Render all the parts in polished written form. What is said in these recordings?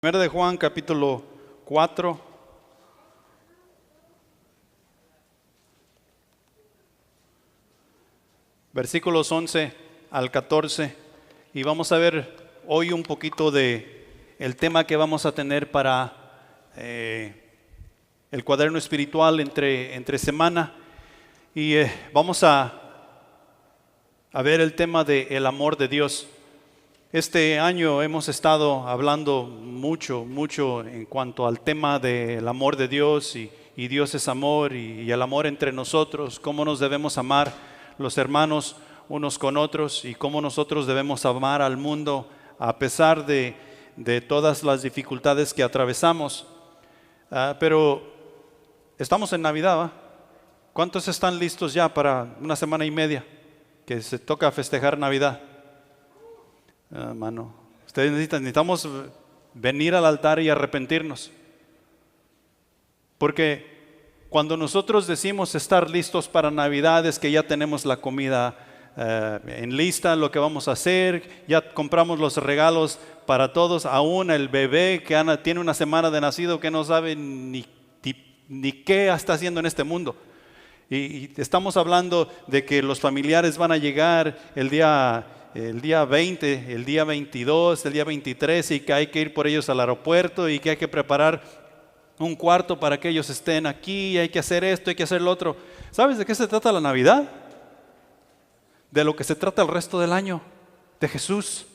Primera de Juan, capítulo 4. Versículos 11 al 14. Y vamos a ver hoy un poquito de el tema que vamos a tener para el cuaderno espiritual entre semana. Y vamos a ver el tema del amor de Dios. Este año hemos estado hablando mucho en cuanto al tema del amor de Dios y Dios es amor y el amor entre nosotros, cómo nos debemos amar los hermanos unos con otros y cómo nosotros debemos amar al mundo a pesar de todas las dificultades que atravesamos. Pero estamos en Navidad, ¿va? ¿Cuántos están listos ya para una semana y media que se toca festejar Navidad? Mano, ustedes necesitamos venir al altar y arrepentirnos, porque cuando nosotros decimos estar listos para Navidad es que ya tenemos la comida en lista, lo que vamos a hacer, ya compramos los regalos para todos, aún el bebé que tiene una semana de nacido que no sabe ni qué está haciendo en este mundo. Y estamos hablando de que los familiares van a llegar el día 20, el día 22, el día 23 y que hay que ir por ellos al aeropuerto y que hay que preparar un cuarto para que ellos estén aquí y hay que hacer esto, hay que hacer lo otro. ¿Sabes de qué se trata la Navidad? De lo que se trata el resto del año, de Jesús.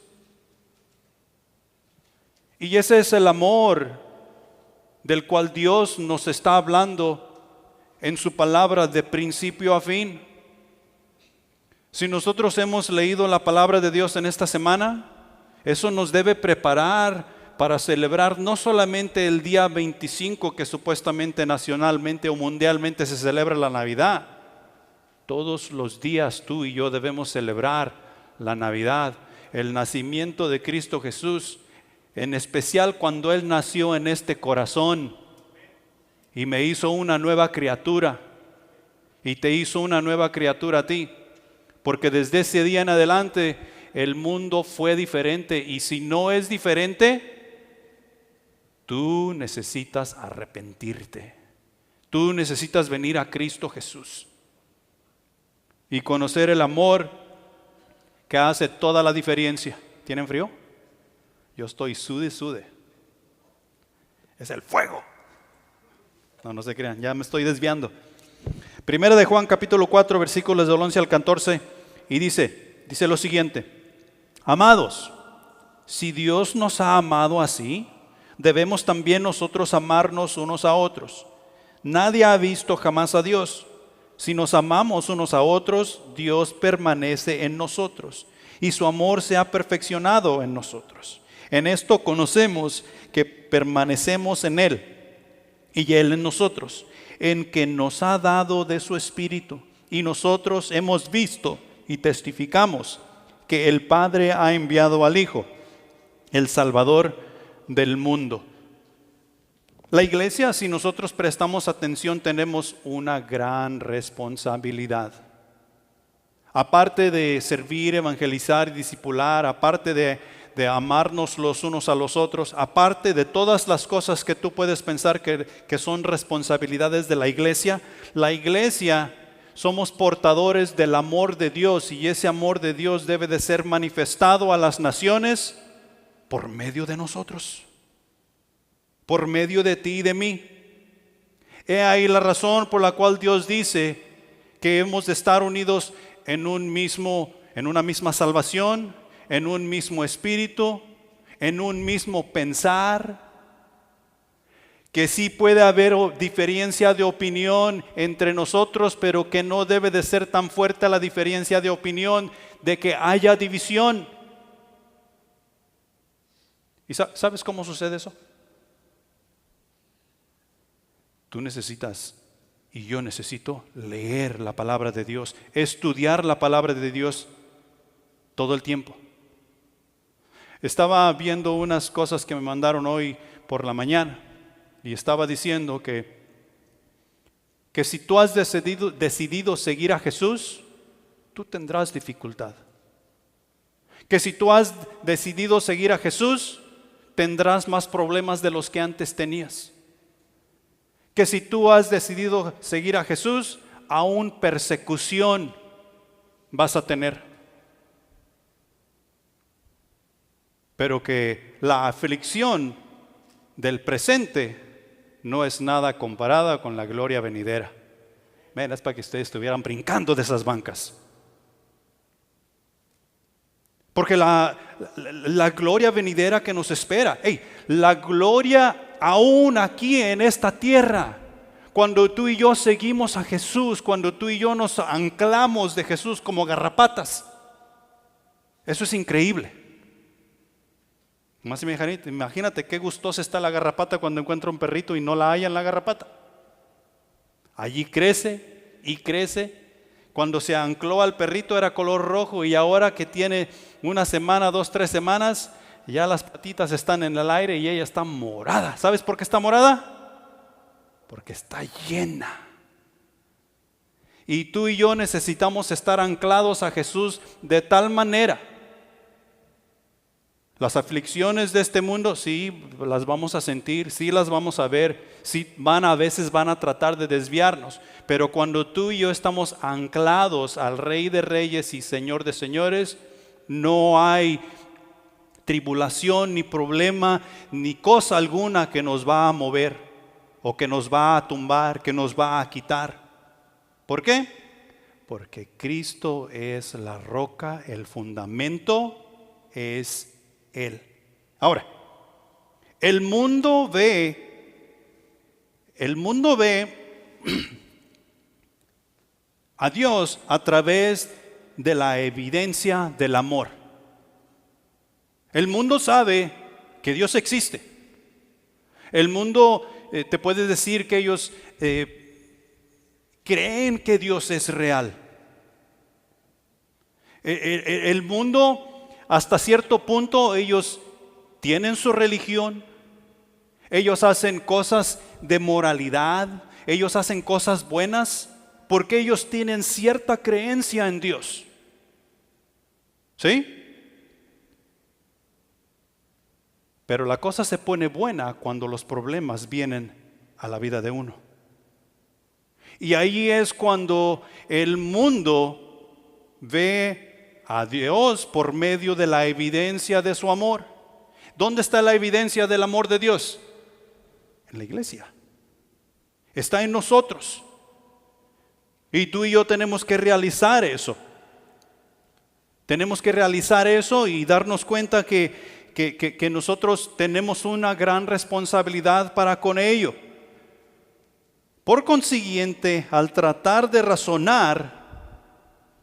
Y ese es el amor del cual Dios nos está hablando en su palabra de principio a fin. Si nosotros hemos leído la palabra de Dios en esta semana, eso nos debe preparar para celebrar no solamente el día 25 que supuestamente nacionalmente o mundialmente se celebra la Navidad. Todos los días tú y yo debemos celebrar la Navidad, el nacimiento de Cristo Jesús, en especial cuando Él nació en este corazón y me hizo una nueva criatura y te hizo una nueva criatura a ti. Porque desde ese día en adelante el mundo fue diferente y si no es diferente, tú necesitas arrepentirte. Tú necesitas venir a Cristo Jesús y conocer el amor que hace toda la diferencia. ¿Tienen frío? Yo estoy sude. Es el fuego. No se crean, ya me estoy desviando. Primera de Juan capítulo 4 versículos del 11 al 14 y dice lo siguiente: Amados, si Dios nos ha amado así, debemos también nosotros amarnos unos a otros. Nadie ha visto jamás a Dios. Si nos amamos unos a otros, Dios permanece en nosotros y su amor se ha perfeccionado en nosotros. En esto conocemos que permanecemos en Él y Él en nosotros, en que nos ha dado de su Espíritu, y nosotros hemos visto y testificamos que el Padre ha enviado al Hijo, el Salvador del mundo. La iglesia, si nosotros prestamos atención, tenemos una gran responsabilidad. Aparte de servir, evangelizar y discipular, aparte de amarnos los unos a los otros, aparte de todas las cosas que tú puedes pensar que son responsabilidades de la iglesia somos portadores del amor de Dios y ese amor de Dios debe de ser manifestado a las naciones por medio de nosotros, por medio de ti y de mí. He ahí la razón por la cual Dios dice que hemos de estar unidos en una misma salvación, en un mismo espíritu, en un mismo pensar, que sí puede haber diferencia de opinión entre nosotros, pero que no debe de ser tan fuerte la diferencia de opinión de que haya división. ¿Y sabes cómo sucede eso? Tú necesitas y yo necesito leer la palabra de Dios, estudiar la palabra de Dios todo el tiempo. Estaba viendo unas cosas que me mandaron hoy por la mañana y estaba diciendo que si tú has decidido seguir a Jesús, tú tendrás dificultad. Que si tú has decidido seguir a Jesús, tendrás más problemas de los que antes tenías. Que si tú has decidido seguir a Jesús, aún persecución vas a tener. Pero que la aflicción del presente no es nada comparada con la gloria venidera. Ven, es para que ustedes estuvieran brincando de esas bancas. Porque la gloria venidera que nos espera, la gloria aún aquí en esta tierra, cuando tú y yo seguimos a Jesús, cuando tú y yo nos anclamos de Jesús como garrapatas, eso es increíble. Más imagínate qué gustosa está la garrapata cuando encuentra un perrito y no la halla en la garrapata. Allí crece y crece. Cuando se ancló al perrito era color rojo y ahora que tiene una semana, 2, 3 semanas, ya las patitas están en el aire y ella está morada. ¿Sabes por qué está morada? Porque está llena. Y tú y yo necesitamos estar anclados a Jesús de tal manera. Las aflicciones de este mundo, sí, las vamos a sentir, sí las vamos a ver, sí a veces van a tratar de desviarnos. Pero cuando tú y yo estamos anclados al Rey de Reyes y Señor de Señores, no hay tribulación, ni problema, ni cosa alguna que nos va a mover, o que nos va a tumbar, que nos va a quitar. ¿Por qué? Porque Cristo es la roca, el fundamento es Él. Ahora, el mundo ve a Dios a través de la evidencia del amor. El mundo sabe que Dios existe. El mundo te puede decir que ellos creen que Dios es real. El mundo, hasta cierto punto, ellos tienen su religión. Ellos hacen cosas de moralidad. Ellos hacen cosas buenas porque ellos tienen cierta creencia en Dios. ¿Sí? Pero la cosa se pone buena cuando los problemas vienen a la vida de uno. Y ahí es cuando el mundo ve a Dios por medio de la evidencia de su amor. ¿Dónde está la evidencia del amor de Dios? En la iglesia. Está en nosotros. Y tú y yo tenemos que realizar eso. Tenemos que realizar eso y darnos cuenta que nosotros tenemos una gran responsabilidad para con ello. Por consiguiente, al tratar de razonar,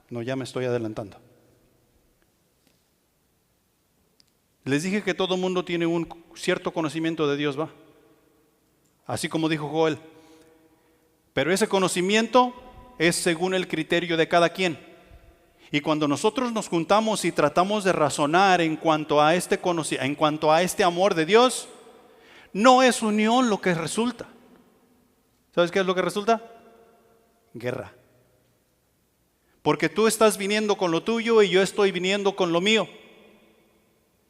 ya me estoy adelantando. Les dije que todo mundo tiene un cierto conocimiento de Dios, ¿va? Así como dijo Joel. Pero ese conocimiento es según el criterio de cada quien. Y cuando nosotros nos juntamos y tratamos de razonar en cuanto a este amor de Dios, no es unión lo que resulta. ¿Sabes qué es lo que resulta? Guerra. Porque tú estás viniendo con lo tuyo y yo estoy viniendo con lo mío.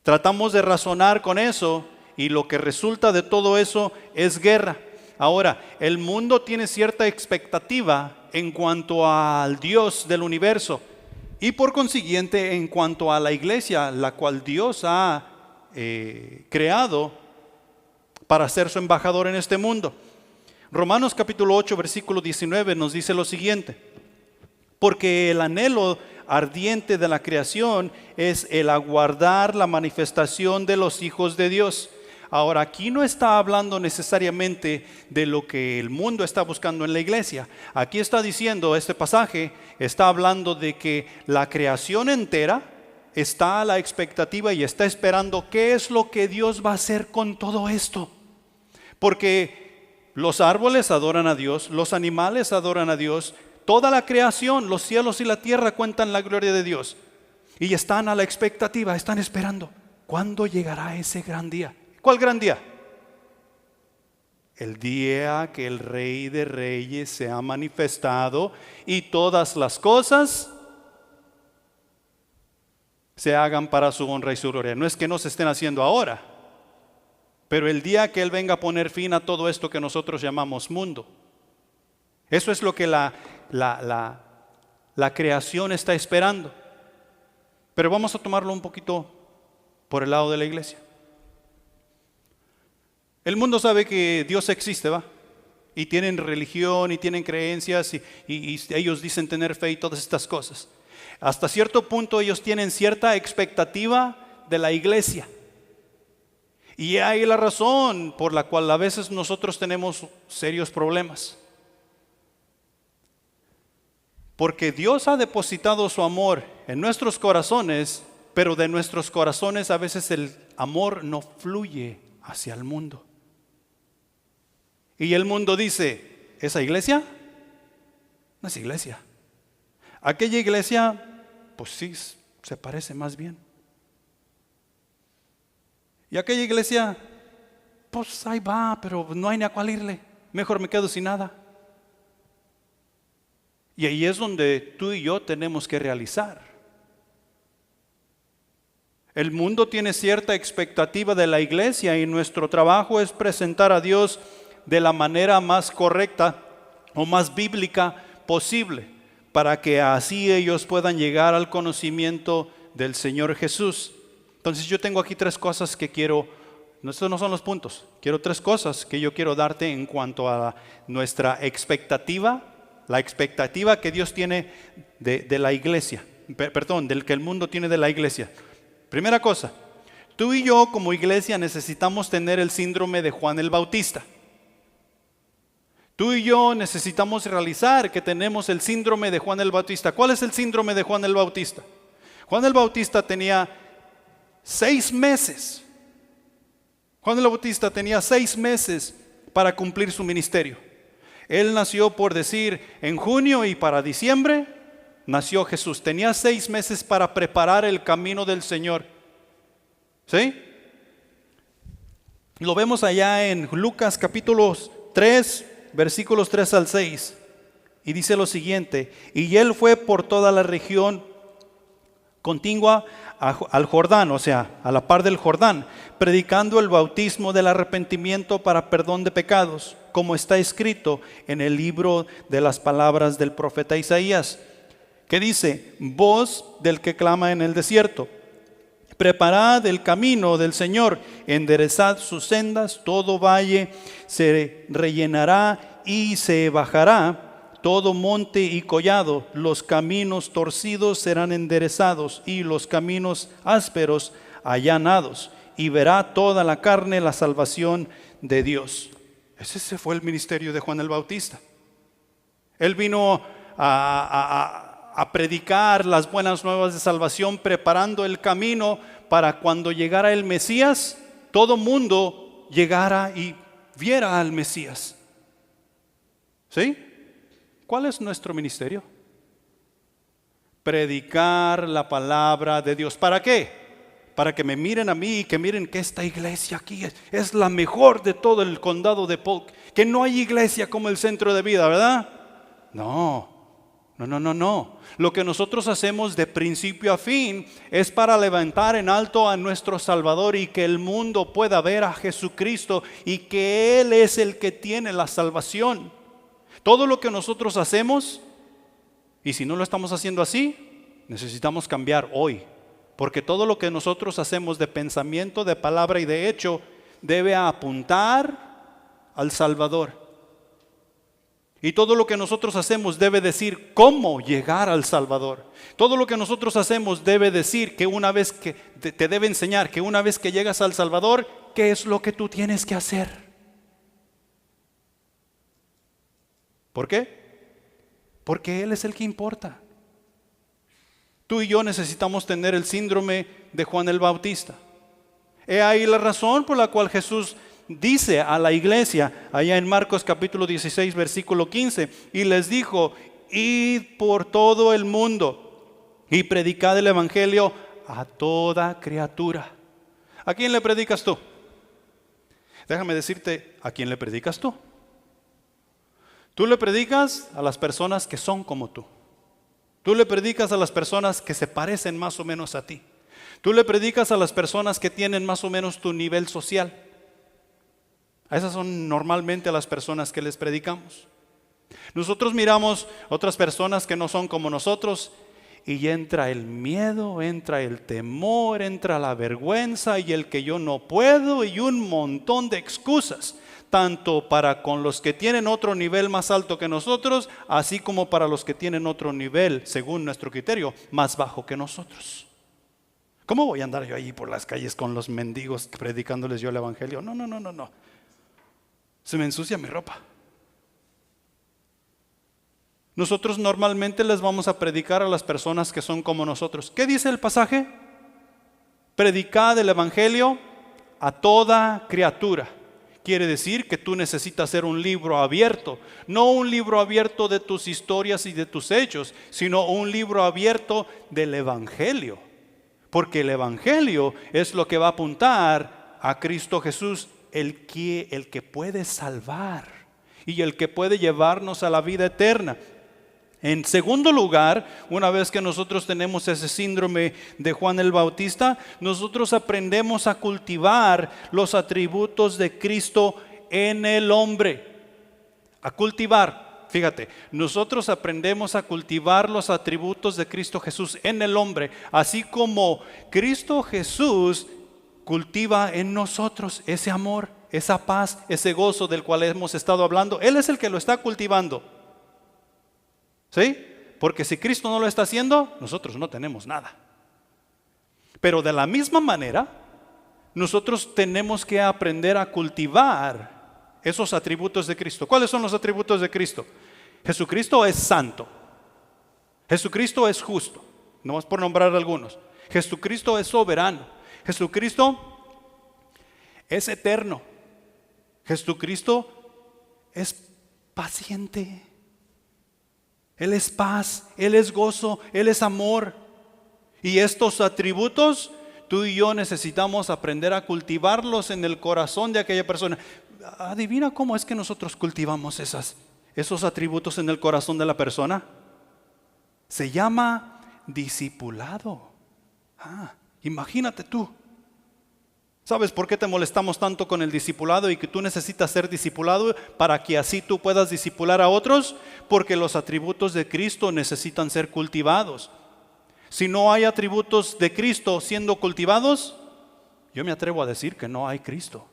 Tratamos de razonar con eso y lo que resulta de todo eso es guerra. Ahora, el mundo tiene cierta expectativa en cuanto al Dios del universo y por consiguiente en cuanto a la iglesia, la cual Dios ha creado para ser su embajador en este mundo. Romanos capítulo 8, versículo 19 nos dice lo siguiente: porque el anhelo ardiente de la creación es el aguardar la manifestación de los hijos de Dios. Ahora, aquí no está hablando necesariamente de lo que el mundo está buscando en la iglesia. Aquí está diciendo, este pasaje está hablando de que la creación entera está a la expectativa y está esperando qué es lo que Dios va a hacer con todo esto. Porque los árboles adoran a Dios, los animales adoran a Dios, toda la creación, los cielos y la tierra cuentan la gloria de Dios. Y están a la expectativa, están esperando. ¿Cuándo llegará ese gran día? ¿Cuál gran día? El día que el Rey de Reyes se ha manifestado y todas las cosas se hagan para su honra y su gloria. No es que no se estén haciendo ahora, pero el día que Él venga a poner fin a todo esto que nosotros llamamos mundo. Eso es lo que la creación está esperando. Pero vamos a tomarlo un poquito por el lado de la iglesia. El mundo sabe que Dios existe, ¿va? Y tienen religión y tienen creencias y ellos dicen tener fe y todas estas cosas. Hasta cierto punto ellos tienen cierta expectativa de la iglesia. Y hay la razón por la cual a veces nosotros tenemos serios problemas. Porque Dios ha depositado su amor en nuestros corazones, pero de nuestros corazones a veces el amor no fluye hacia el mundo. Y el mundo dice, ¿esa iglesia? No es iglesia. Aquella iglesia, pues sí, se parece más bien. Y aquella iglesia, pues ahí va, pero no hay ni a cuál irle. Mejor me quedo sin nada. Y ahí es donde tú y yo tenemos que realizar. El mundo tiene cierta expectativa de la iglesia y nuestro trabajo es presentar a Dios de la manera más correcta o más bíblica posible, para que así ellos puedan llegar al conocimiento del Señor Jesús. Entonces yo tengo aquí 3 cosas que quiero, estos no son los puntos, quiero 3 cosas que yo quiero darte en cuanto a nuestra expectativa, la expectativa que Dios tiene de la iglesia, del que el mundo tiene de la iglesia. Primera cosa, tú y yo como iglesia necesitamos tener el síndrome de Juan el Bautista. Tú y yo necesitamos realizar que tenemos el síndrome de Juan el Bautista. ¿Cuál es el síndrome de Juan el Bautista? Juan el Bautista tenía 6 meses. Juan el Bautista tenía 6 meses para cumplir su ministerio. Él nació, por decir, en junio y para diciembre nació Jesús. Tenía 6 meses para preparar el camino del Señor. ¿Sí? Lo vemos allá en Lucas capítulo 3, versículos 3 al 6. Y dice lo siguiente: y él fue por toda la región contigua al Jordán, o sea, a la par del Jordán, predicando el bautismo del arrepentimiento para perdón de pecados, como está escrito en el libro de las palabras del profeta Isaías, que dice: voz del que clama en el desierto, preparad el camino del Señor, enderezad sus sendas, todo valle se rellenará y se bajará, todo monte y collado, los caminos torcidos serán enderezados y los caminos ásperos allanados, y verá toda la carne la salvación de Dios. Ese fue el ministerio de Juan el Bautista. Él vino a predicar las buenas nuevas de salvación, preparando el camino para cuando llegara el Mesías, todo mundo llegara y viera al Mesías. ¿Sí? ¿Cuál es nuestro ministerio? Predicar la palabra de Dios. ¿Para qué? Para que me miren a mí y que miren que esta iglesia aquí es la mejor de todo el condado de Polk. Que no hay iglesia como el Centro de Vida, ¿verdad? No. Lo que nosotros hacemos de principio a fin es para levantar en alto a nuestro Salvador y que el mundo pueda ver a Jesucristo y que Él es el que tiene la salvación. Todo lo que nosotros hacemos, y si no lo estamos haciendo así, necesitamos cambiar hoy. Porque todo lo que nosotros hacemos de pensamiento, de palabra y de hecho debe apuntar al Salvador. Y todo lo que nosotros hacemos debe decir cómo llegar al Salvador. Todo lo que nosotros hacemos debe decir que una vez que te debe enseñar que una vez que llegas al Salvador, ¿qué es lo que tú tienes que hacer? ¿Por qué? Porque Él es el que importa. Tú y yo necesitamos tener el síndrome de Juan el Bautista. He ahí la razón por la cual Jesús dice a la iglesia, allá en Marcos capítulo 16, versículo 15, y les dijo: id por todo el mundo y predicad el evangelio a toda criatura. ¿A quién le predicas tú? Déjame decirte, ¿a quién le predicas tú? Tú le predicas a las personas que son como tú. Tú le predicas a las personas que se parecen más o menos a ti. Tú le predicas a las personas que tienen más o menos tu nivel social. Esas son normalmente las personas que les predicamos. Nosotros miramos otras personas que no son como nosotros y entra el miedo, entra el temor, entra la vergüenza y el que yo no puedo y un montón de excusas, tanto para con los que tienen otro nivel más alto que nosotros, así como para los que tienen otro nivel, según nuestro criterio, más bajo que nosotros. ¿Cómo voy a andar yo ahí por las calles con los mendigos predicándoles yo el evangelio? No. Se me ensucia mi ropa. Nosotros normalmente les vamos a predicar a las personas que son como nosotros. ¿Qué dice el pasaje? Predicad el evangelio a toda criatura. Quiere decir que tú necesitas ser un libro abierto, no un libro abierto de tus historias y de tus hechos, sino un libro abierto del evangelio. Porque el evangelio es lo que va a apuntar a Cristo Jesús, el que puede salvar y el que puede llevarnos a la vida eterna. En segundo lugar, una vez que nosotros tenemos ese síndrome de Juan el Bautista, nosotros aprendemos a cultivar los atributos de Cristo en el hombre. A cultivar, fíjate, nosotros aprendemos a cultivar los atributos de Cristo Jesús en el hombre, así como Cristo Jesús cultiva en nosotros ese amor, esa paz, ese gozo del cual hemos estado hablando. Él es el que lo está cultivando. ¿Sí? Porque si Cristo no lo está haciendo, nosotros no tenemos nada. Pero de la misma manera, nosotros tenemos que aprender a cultivar esos atributos de Cristo. ¿Cuáles son los atributos de Cristo? Jesucristo es santo. Jesucristo es justo. No más por nombrar algunos. Jesucristo es soberano. Jesucristo es eterno. Jesucristo es paciente. Él es paz, Él es gozo, Él es amor. Y estos atributos, tú y yo necesitamos aprender a cultivarlos en el corazón de aquella persona. Adivina cómo es que nosotros cultivamos esos atributos en el corazón de la persona. Se llama discipulado. Imagínate tú. ¿Sabes por qué te molestamos tanto con el discipulado y que tú necesitas ser discipulado para que así tú puedas discipular a otros? Porque los atributos de Cristo necesitan ser cultivados. Si no hay atributos de Cristo siendo cultivados, yo me atrevo a decir que no hay Cristo.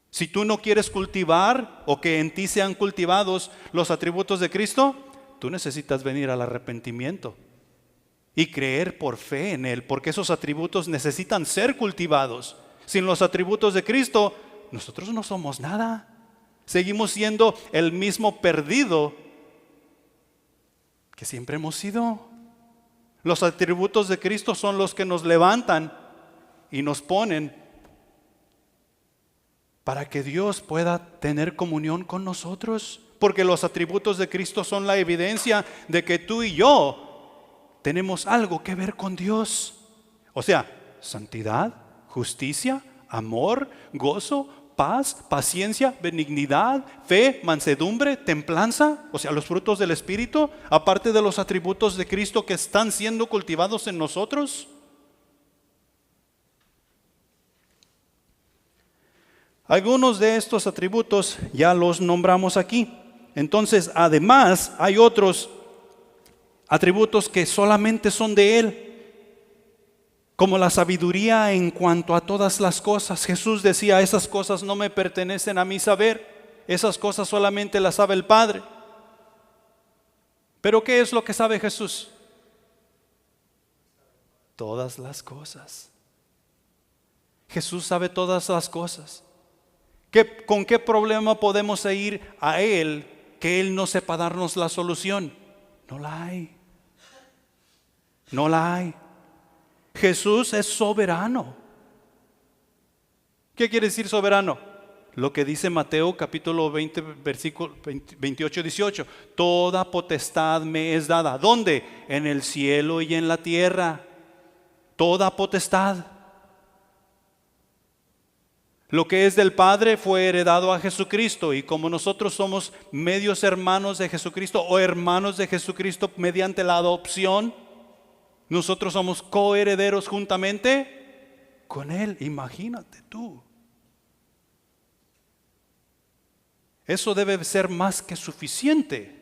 Si tú no quieres cultivar o que en ti sean cultivados los atributos de Cristo, tú necesitas venir al arrepentimiento y creer por fe en Él, porque esos atributos necesitan ser cultivados. Sin los atributos de Cristo, nosotros no somos nada. Seguimos siendo el mismo perdido que siempre hemos sido. Los atributos de Cristo son los que nos levantan y nos ponen para que Dios pueda tener comunión con nosotros. Porque los atributos de Cristo son la evidencia de que tú y yo tenemos algo que ver con Dios. O sea, santidad, justicia, amor, gozo, paz, paciencia, benignidad, fe, mansedumbre, templanza. O sea, los frutos del Espíritu, aparte de los atributos de Cristo que están siendo cultivados en nosotros. Algunos de estos atributos ya los nombramos aquí. Entonces, además, hay otros atributos que solamente son de Él, como la sabiduría en cuanto a todas las cosas. Jesús decía, esas cosas no me pertenecen a mí saber, esas cosas solamente las sabe el Padre. Pero ¿qué es lo que sabe Jesús? Todas las cosas. Jesús sabe todas las cosas. ¿Con qué problema podemos ir a Él que Él no sepa darnos la solución? No la hay. No la hay. Jesús es soberano. ¿Qué quiere decir soberano? Lo que dice Mateo capítulo 20, versículo 28, 18. Toda potestad me es dada. ¿Dónde? En el cielo y en la tierra. Toda potestad. Lo que es del Padre fue heredado a Jesucristo, y como nosotros somos medios hermanos de Jesucristo o hermanos de Jesucristo mediante la adopción, nosotros somos coherederos juntamente con Él. Imagínate tú. Eso debe ser más que suficiente.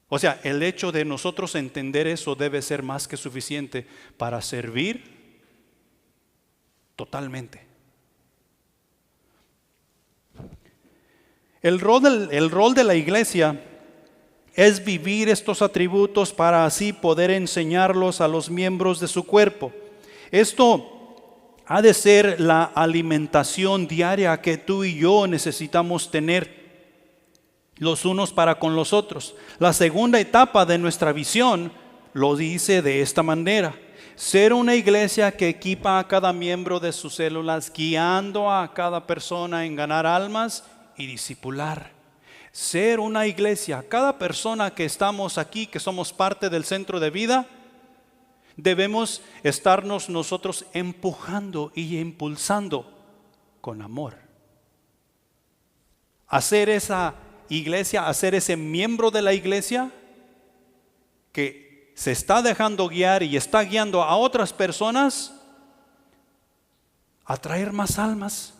O sea, el hecho de nosotros entender eso debe ser más que suficiente para servir totalmente. El rol de la iglesia es vivir estos atributos para así poder enseñarlos a los miembros de su cuerpo. Esto ha de ser la alimentación diaria que tú y yo necesitamos tener los unos para con los otros. La segunda etapa de nuestra visión lo dice de esta manera: ser una iglesia que equipa a cada miembro de sus células, guiando a cada persona en ganar almas y discipular. Ser una iglesia, cada persona que estamos aquí, que somos parte del centro de vida, debemos estarnos nosotros empujando y impulsando con amor. Hacer esa iglesia, hacer ese miembro de la iglesia que se está dejando guiar y está guiando a otras personas a traer más almas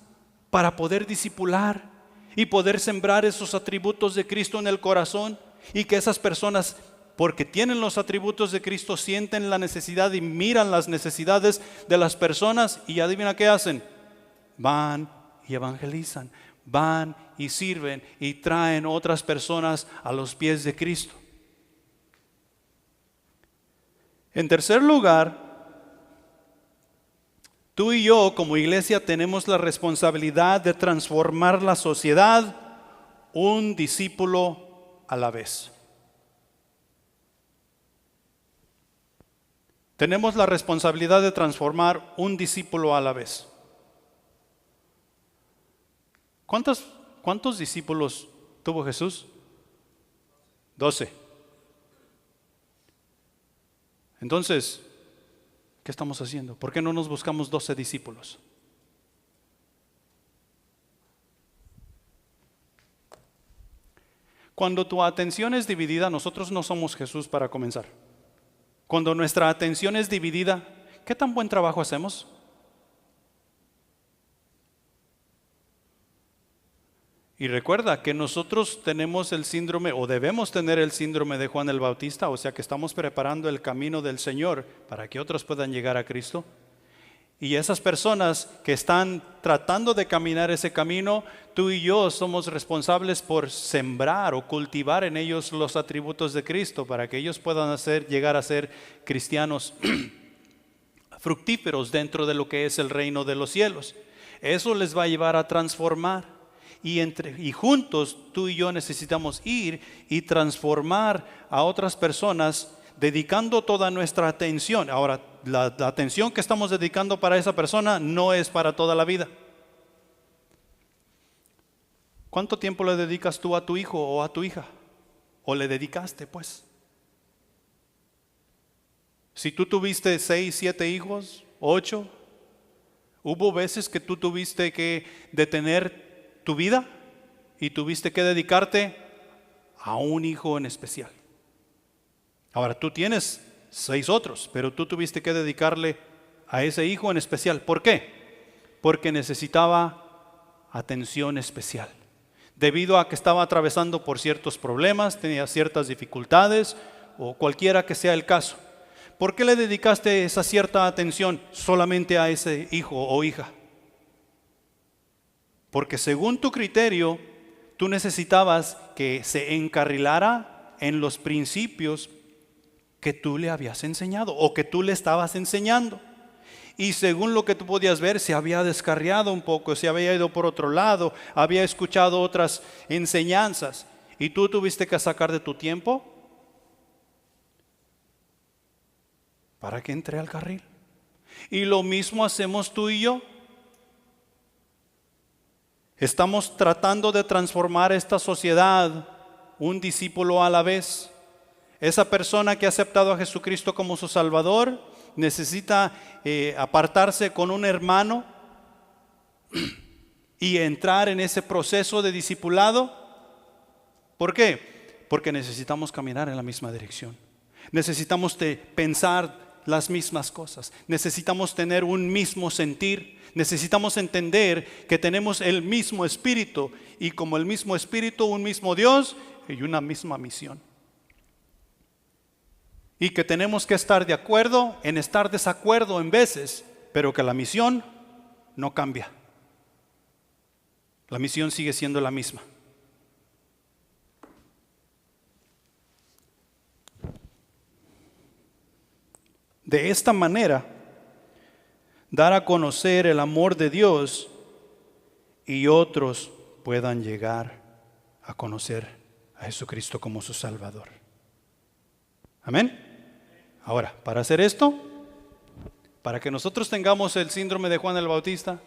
para poder discipular y poder sembrar esos atributos de Cristo en el corazón, y que esas personas, porque tienen los atributos de Cristo, sienten la necesidad y miran las necesidades de las personas, y adivina qué hacen: van y evangelizan, van y sirven y traen otras personas a los pies de Cristo. En tercer lugar, tú y yo como iglesia tenemos la responsabilidad de transformar la sociedad un discípulo a la vez. Tenemos la responsabilidad de transformar un discípulo a la vez. ¿Cuántos discípulos tuvo Jesús? 12. Entonces, ¿qué estamos haciendo? ¿Por qué no nos buscamos 12 discípulos? Cuando tu atención es dividida, nosotros no somos Jesús para comenzar. Cuando nuestra atención es dividida, ¿qué tan buen trabajo hacemos? Y recuerda que nosotros tenemos el síndrome, o debemos tener el síndrome de Juan el Bautista, o sea que estamos preparando el camino del Señor para que otros puedan llegar a Cristo. Y esas personas que están tratando de caminar ese camino, tú y yo somos responsables por sembrar o cultivar en ellos los atributos de Cristo, para que ellos puedan llegar a ser cristianos fructíferos dentro de lo que es el reino de los cielos. Eso les va a llevar a transformar. Y juntos tú y yo necesitamos ir y transformar a otras personas, dedicando toda nuestra atención. Ahora, la atención que estamos dedicando para esa persona no es para toda la vida. ¿Cuánto tiempo le dedicas tú a tu hijo o a tu hija? ¿O le dedicaste, pues? Si tú tuviste 6, 7 hijos, 8, hubo veces que tú tuviste que detener tu vida y tuviste que dedicarte a un hijo en especial. Ahora tú tienes 6 otros, pero tú tuviste que dedicarle a ese hijo en especial. ¿Por qué? Porque necesitaba atención especial, debido a que estaba atravesando por ciertos problemas, tenía ciertas dificultades o cualquiera que sea el caso. ¿Por qué le dedicaste esa cierta atención solamente a ese hijo o hija? Porque según tu criterio, tú necesitabas que se encarrilara en los principios que tú le habías enseñado o que tú le estabas enseñando. Y según lo que tú podías ver, se había descarriado un poco, se había ido por otro lado, había escuchado otras enseñanzas. Y tú tuviste que sacar de tu tiempo para que entre al carril. Y lo mismo hacemos tú y yo. Estamos tratando de transformar esta sociedad un discípulo a la vez. Esa persona que ha aceptado a Jesucristo como su Salvador necesita apartarse con un hermano y entrar en ese proceso de discipulado. ¿Por qué? Porque necesitamos caminar en la misma dirección. Necesitamos pensar las mismas cosas. Necesitamos tener un mismo sentir. Necesitamos entender que tenemos el mismo Espíritu y como el mismo Espíritu, un mismo Dios y una misma misión. Y que tenemos que estar de acuerdo en estar desacuerdo en veces, pero que la misión no cambia. La misión sigue siendo la misma. De esta manera, dar a conocer el amor de Dios y otros puedan llegar a conocer a Jesucristo como su Salvador. Amén. Ahora, para hacer esto, para que nosotros tengamos el síndrome de Juan el Bautista,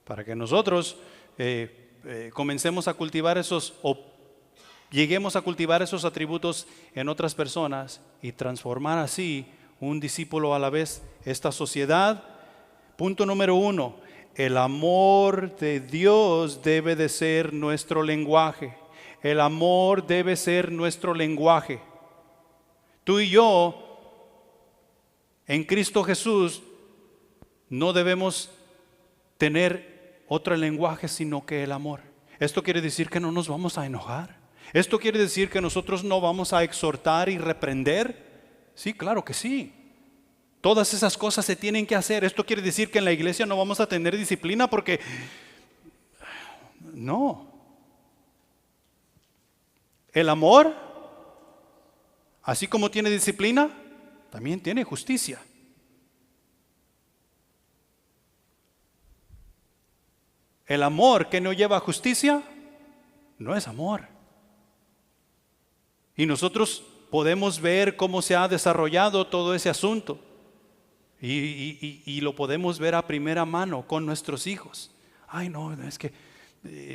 para que nosotros comencemos a cultivar esos, o lleguemos a cultivar esos atributos en otras personas y transformar así un discípulo a la vez esta sociedad. Punto número 1, el amor de Dios debe de ser nuestro lenguaje. El amor debe ser nuestro lenguaje. Tú y yo, en Cristo Jesús, no debemos tener otro lenguaje sino que el amor. Esto quiere decir que no nos vamos a enojar. Esto quiere decir que nosotros no vamos a exhortar y reprender. Sí, claro que sí. Todas esas cosas se tienen que hacer. Esto quiere decir que en la iglesia no vamos a tener disciplina porque no. El amor, así como tiene disciplina, también tiene justicia. El amor que no lleva justicia no es amor. Y nosotros podemos ver cómo se ha desarrollado todo ese asunto. Y lo podemos ver a primera mano con nuestros hijos. Ay, no, es que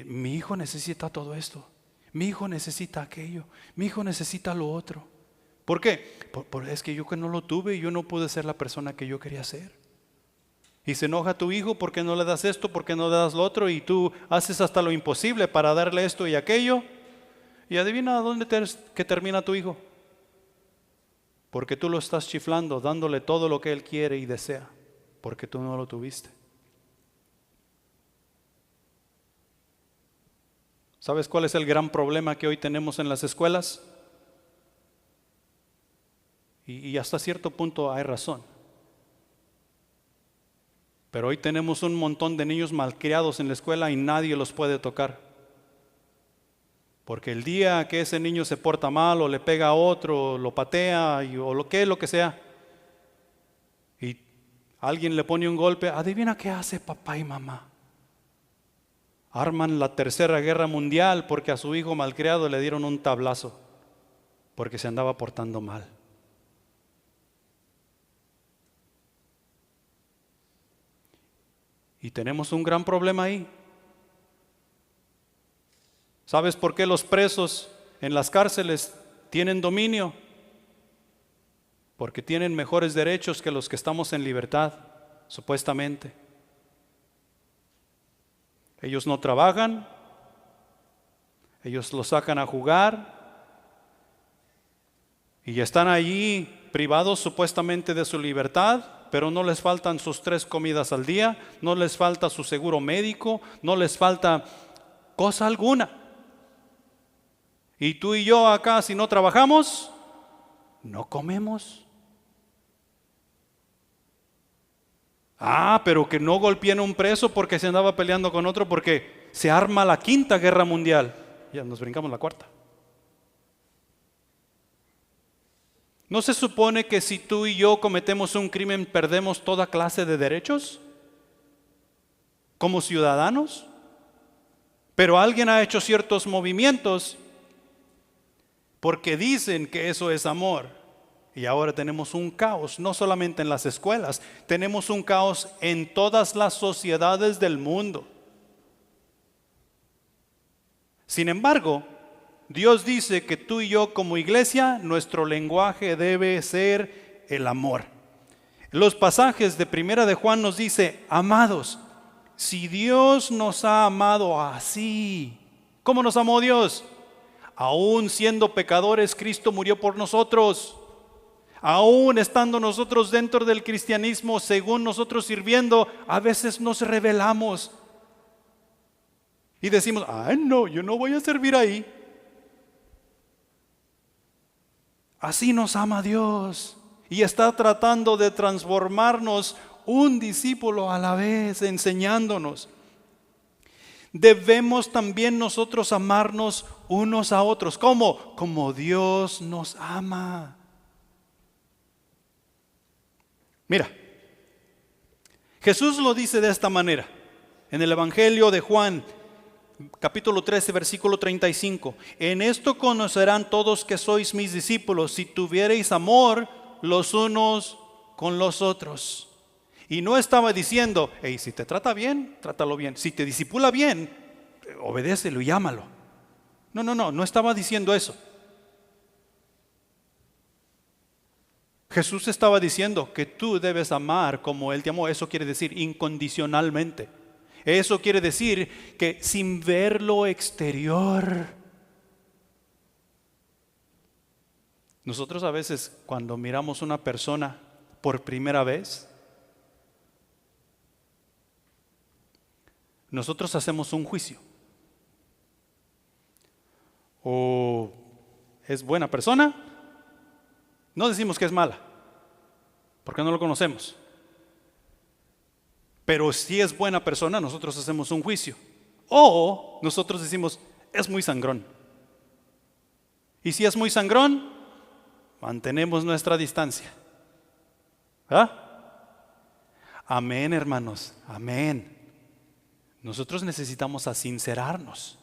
mi hijo necesita todo esto. Mi hijo necesita aquello. Mi hijo necesita lo otro. ¿Por qué? Es que yo que no lo tuve y yo no pude ser la persona que yo quería ser. Y se enoja tu hijo porque no le das esto, porque no le das lo otro, y tú haces hasta lo imposible para darle esto y aquello. Y adivina dónde que termina tu hijo. Porque tú lo estás chiflando, dándole todo lo que él quiere y desea, porque tú no lo tuviste. ¿Sabes cuál es el gran problema que hoy tenemos en las escuelas? Y hasta cierto punto hay razón. Pero hoy tenemos un montón de niños malcriados en la escuela y nadie los puede tocar. Porque el día que ese niño se porta mal o le pega a otro, o lo patea o lo que sea, y alguien le pone un golpe, adivina qué hace papá y mamá. Arman la tercera guerra mundial porque a su hijo malcriado le dieron un tablazo porque se andaba portando mal. Y tenemos un gran problema ahí. ¿Sabes por qué los presos en las cárceles tienen dominio? Porque tienen mejores derechos que los que estamos en libertad, supuestamente. Ellos no trabajan, ellos los sacan a jugar y están allí privados supuestamente de su libertad, pero no les faltan sus 3 comidas al día, no les falta su seguro médico, no les falta cosa alguna. Y tú y yo acá, si no trabajamos, no comemos. Pero que no golpeen a un preso porque se andaba peleando con otro, porque se arma la 5ª guerra mundial. Ya nos brincamos la 4ª. ¿No se supone que si tú y yo cometemos un crimen perdemos toda clase de derechos como ciudadanos? Pero alguien ha hecho ciertos movimientos porque dicen que eso es amor. Y ahora tenemos un caos, no solamente en las escuelas, tenemos un caos en todas las sociedades del mundo. Sin embargo, Dios dice que tú y yo como iglesia, nuestro lenguaje debe ser el amor. Los pasajes de Primera de Juan nos dice, amados, si Dios nos ha amado así, ¿cómo nos amó Dios? Aún siendo pecadores, Cristo murió por nosotros. Aún estando nosotros dentro del cristianismo, según nosotros sirviendo, a veces nos rebelamos y decimos, ay no, yo no voy a servir ahí. Así nos ama Dios y está tratando de transformarnos un discípulo a la vez, enseñándonos. Debemos también nosotros amarnos unos a otros. ¿Cómo? Como Dios nos ama. Mira, Jesús lo dice de esta manera en el Evangelio de Juan, capítulo 13, versículo 35. En esto conocerán todos que sois mis discípulos, si tuviereis amor los unos con los otros. Y no estaba diciendo, hey, si te trata bien, trátalo bien. Si te discipula bien, obedécelo y llámalo. No estaba diciendo eso. Jesús estaba diciendo que tú debes amar como Él te amó. Eso quiere decir incondicionalmente. Eso quiere decir que sin ver lo exterior. Nosotros a veces cuando miramos una persona por primera vez, nosotros hacemos un juicio. O es buena persona, no decimos que es mala, porque no lo conocemos. Pero si es buena persona, nosotros hacemos un juicio. O nosotros decimos, es muy sangrón. Y si es muy sangrón, mantenemos nuestra distancia. Amén, hermanos, amén. Nosotros necesitamos asincerarnos.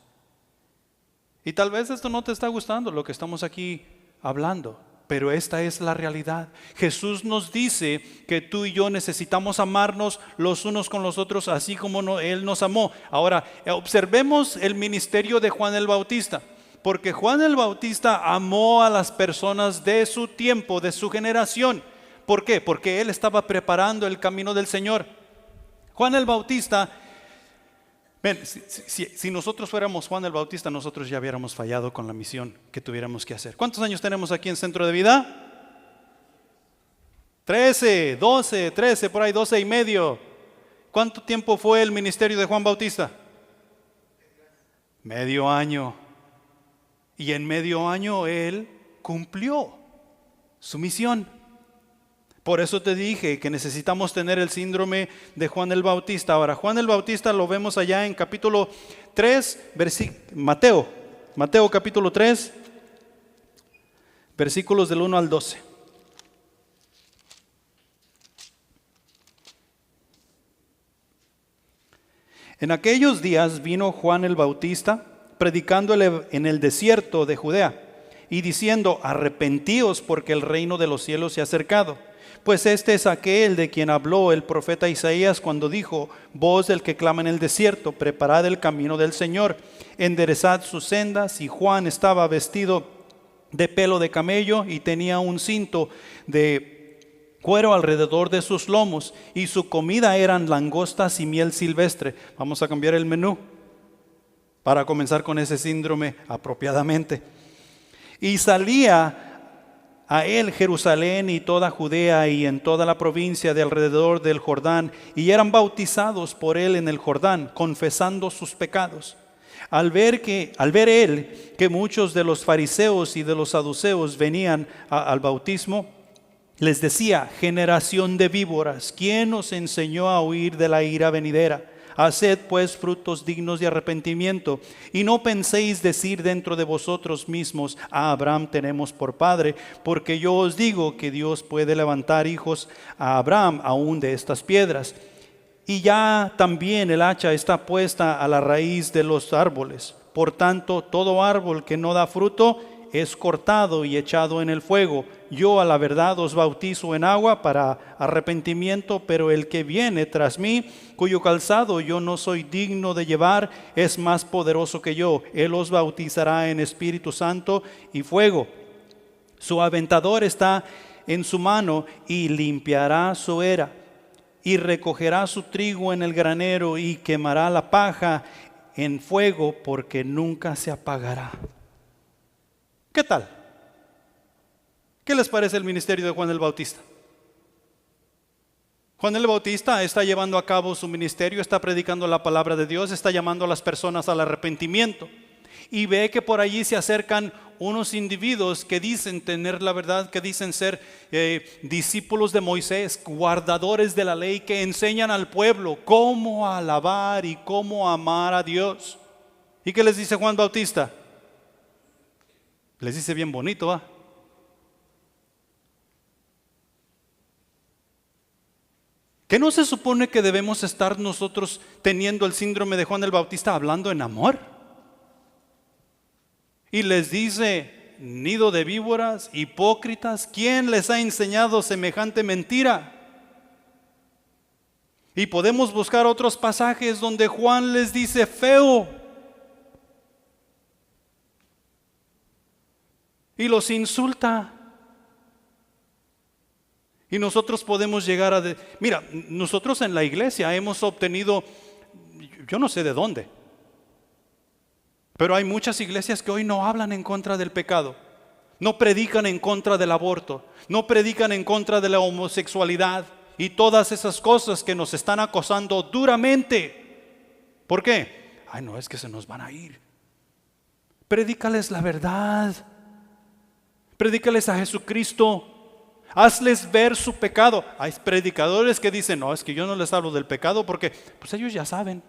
Y tal vez esto no te está gustando, lo que estamos aquí hablando, pero esta es la realidad. Jesús nos dice que tú y yo necesitamos amarnos los unos con los otros, así como Él nos amó. Ahora, observemos el ministerio de Juan el Bautista, porque Juan el Bautista amó a las personas de su tiempo, de su generación. ¿Por qué? Porque él estaba preparando el camino del Señor. Juan el Bautista, si nosotros fuéramos Juan el Bautista, nosotros ya hubiéramos fallado con la misión que tuviéramos que hacer. ¿Cuántos años tenemos aquí en Centro de Vida? 13, 12, 13, por ahí 12 y medio. ¿Cuánto tiempo fue el ministerio de Juan Bautista? Medio año. Y en medio año él cumplió su misión. Por eso te dije que necesitamos tener el síndrome de Juan el Bautista. Ahora, Juan el Bautista lo vemos allá en capítulo 3, Mateo capítulo 3, versículos del 1 al 12. En aquellos días vino Juan el Bautista predicando en el desierto de Judea y diciendo, arrepentíos porque el reino de los cielos se ha acercado. Pues este es aquel de quien habló el profeta Isaías cuando dijo, voz del que clama en el desierto, preparad el camino del Señor, enderezad sus sendas. Y Juan estaba vestido de pelo de camello y tenía un cinto de cuero alrededor de sus lomos, y su comida eran langostas y miel silvestre. Vamos a cambiar el menú para comenzar con ese síndrome apropiadamente. Y salía a él Jerusalén y toda Judea y en toda la provincia de alrededor del Jordán, y eran bautizados por él en el Jordán, confesando sus pecados. Al ver él que muchos de los fariseos y de los saduceos venían al bautismo, les decía, generación de víboras, ¿quién os enseñó a huir de la ira venidera? Haced pues frutos dignos de arrepentimiento, y no penséis decir dentro de vosotros mismos, a Abraham tenemos por padre, porque yo os digo que Dios puede levantar hijos a Abraham aún de estas piedras. Y ya también el hacha está puesta a la raíz de los árboles. Por tanto, todo árbol que no da fruto es cortado y echado en el fuego. Yo a la verdad os bautizo en agua para arrepentimiento, pero el que viene tras mí, cuyo calzado yo no soy digno de llevar, es más poderoso que yo. Él os bautizará en Espíritu Santo y fuego. Su aventador está en su mano y limpiará su era, y recogerá su trigo en el granero y quemará la paja en fuego, porque nunca se apagará. ¿Qué tal? ¿Qué les parece el ministerio de Juan el Bautista? Juan el Bautista está llevando a cabo su ministerio, está predicando la palabra de Dios, está llamando a las personas al arrepentimiento. Y ve que por allí se acercan unos individuos que dicen tener la verdad, que dicen ser discípulos de Moisés, guardadores de la ley, que enseñan al pueblo cómo alabar y cómo amar a Dios. ¿Y qué les dice Juan Bautista? Les dice bien bonito, ¿ah? ¿Qué no se supone que debemos estar nosotros teniendo el síndrome de Juan el Bautista, hablando en amor? Y les dice: nido de víboras, hipócritas, ¿quién les ha enseñado semejante mentira? Y podemos buscar otros pasajes donde Juan les dice feo y los insulta. Y nosotros podemos llegar a... Mira, nosotros en la iglesia hemos obtenido, yo no sé de dónde, pero hay muchas iglesias que hoy no hablan en contra del pecado, no predican en contra del aborto, no predican en contra de la homosexualidad y todas esas cosas que nos están acosando duramente. ¿Por qué? Ay, no, es que se nos van a ir. Predícales la verdad, predícales a Jesucristo. Hazles ver su pecado. Hay predicadores que dicen: no, es que yo no les hablo del pecado porque pues ellos ya saben,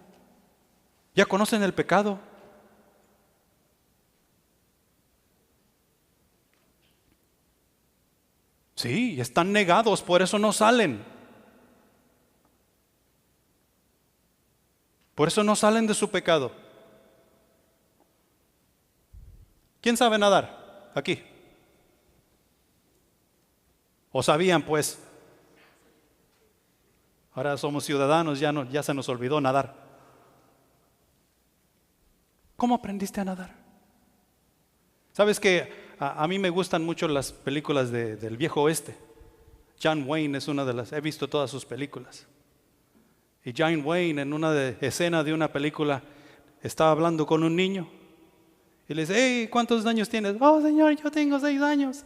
ya conocen el pecado. Sí, están negados, por eso no salen. Por eso no salen de su pecado. ¿Quién sabe nadar aquí? ¿O sabían pues? Ahora somos ciudadanos, ya se nos olvidó nadar. ¿Cómo aprendiste a nadar? ¿Sabes que a mí me gustan mucho las películas del viejo oeste? John Wayne es una de las, he visto todas sus películas. Y John Wayne en una escena de una película estaba hablando con un niño y le dice: hey, ¿cuántos años tienes? Oh, señor, yo tengo 6 años.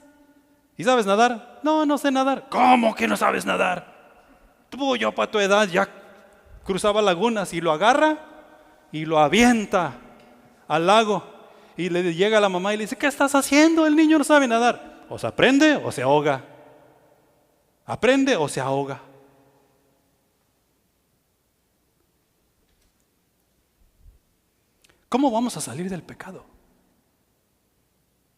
¿Y sabes nadar? No, no sé nadar. ¿Cómo que no sabes nadar? Tú, yo para tu edad ya cruzaba lagunas. Y lo agarra y lo avienta al lago. Y le llega la mamá y le dice: ¿qué estás haciendo? El niño no sabe nadar. O se aprende o se ahoga. Aprende o se ahoga. ¿Cómo vamos a salir del pecado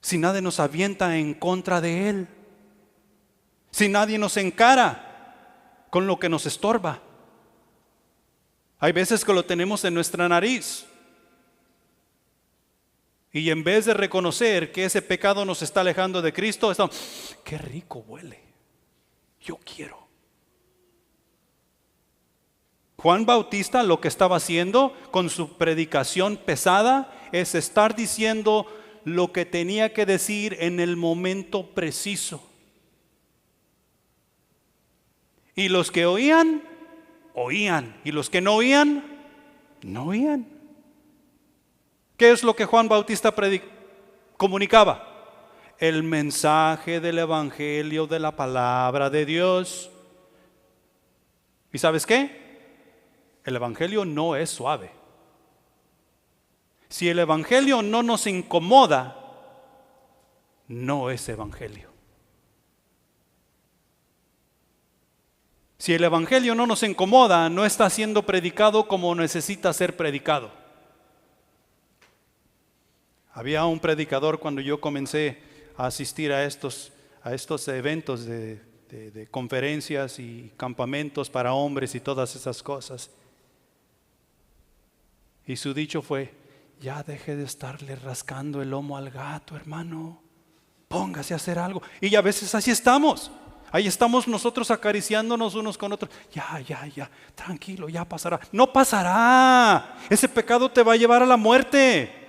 si nadie nos avienta en contra de él? Si nadie nos encara con lo que nos estorba. Hay veces que lo tenemos en nuestra nariz. Y en vez de reconocer que ese pecado nos está alejando de Cristo, estamos: qué rico huele, yo quiero. Juan Bautista lo que estaba haciendo con su predicación pesada es estar diciendo lo que tenía que decir en el momento preciso. Y los que oían, oían. Y los que no oían, no oían. ¿Qué es lo que Juan Bautista comunicaba? El mensaje del evangelio de la palabra de Dios. ¿Y sabes qué? El evangelio no es suave. Si el evangelio no nos incomoda, no es evangelio. Si el evangelio no nos incomoda, no está siendo predicado como necesita ser predicado. Había un predicador cuando yo comencé a asistir a estos eventos de conferencias y campamentos para hombres y todas esas cosas. Y su dicho fue: ya deje de estarle rascando el lomo al gato, hermano. Póngase a hacer algo. Y a veces así estamos. Ahí estamos nosotros acariciándonos unos con otros. Ya, tranquilo, ya pasará. No pasará. Ese pecado te va a llevar a la muerte.